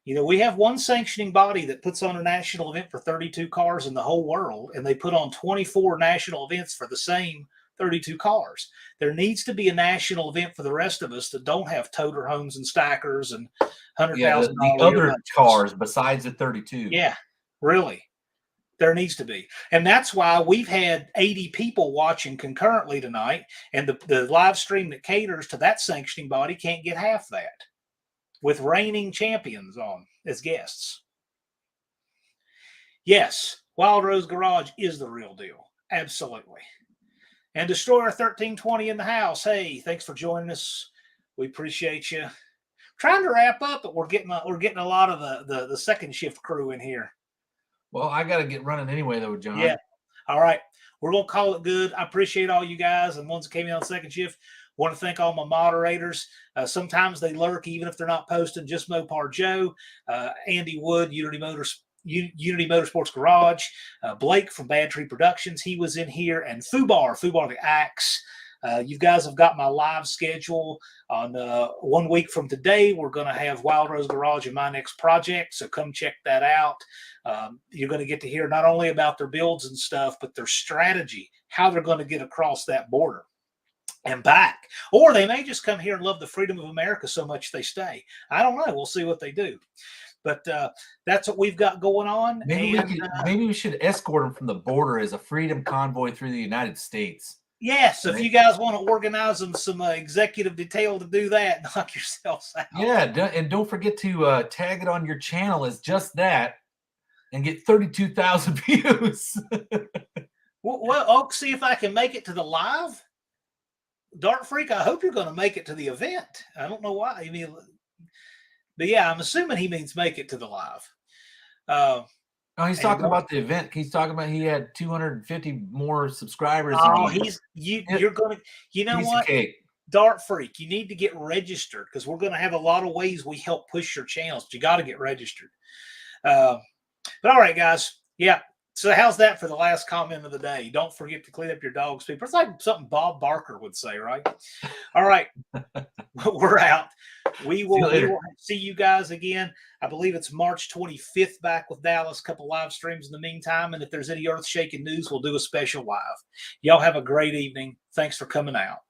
We have one sanctioning body that puts on a national event for 32 cars in the whole world, and they put on 24 national events for the same 32 cars. There needs to be a national event for the rest of us that don't have toter homes and stackers and $100,000. Yeah, the other cars besides the 32. Yeah, really. There needs to be. And that's why we've had 80 people watching concurrently tonight, and the live stream that caters to that sanctioning body can't get half that, with reigning champions on as guests. Yes, Wild Rose Garage is the real deal. Absolutely. And Destroyer 1320 in the house. Hey, thanks for joining us. We appreciate you. Trying to wrap up, but we're getting a lot of the second shift crew in here. Well, I got to get running anyway, though, John. Yeah. All right. We're going to call it good. I appreciate all you guys and ones that came in on second shift. Want to thank all my moderators. Sometimes they lurk even if they're not posting. Just Mopar Joe, Andy Wood, Unity Motorsports Garage, Blake from Bad Tree Productions. He was in here, and Fubar the Axe. You guys have got my live schedule on 1 week from today. We're going to have Wild Rose Garage in my next project, so come check that out. You're going to get to hear not only about their builds and stuff, but their strategy, how they're going to get across that border and back. Or they may just come here and love the freedom of America so much they stay. I don't know. We'll see what they do. But that's what we've got going on. Maybe we should escort them from the border as a freedom convoy through the United States. Yes, if you guys want to organize them some executive detail to do that, knock yourselves out. Yeah, and don't forget to tag it on your channel as just that and get 32,000 views. Well, I'll see if I can make it to the live. Dart Freak, I hope you're going to make it to the event. I don't know why. I mean, but yeah, I'm assuming he means make it to the live. No, he's talking about the event. He's talking about he had 250 more subscribers. Oh, you're going to, you know what? Dart Freak, you need to get registered because we're going to have a lot of ways we help push your channels. But you got to get registered. But all right, guys. Yeah. So how's that for the last comment of the day? Don't forget to clean up your dog's poop. It's like something Bob Barker would say, right? All right. We're out. We will see you guys again. I believe it's March 25th back with Dallas. A couple live streams in the meantime. And if there's any earth-shaking news, we'll do a special live. Y'all have a great evening. Thanks for coming out.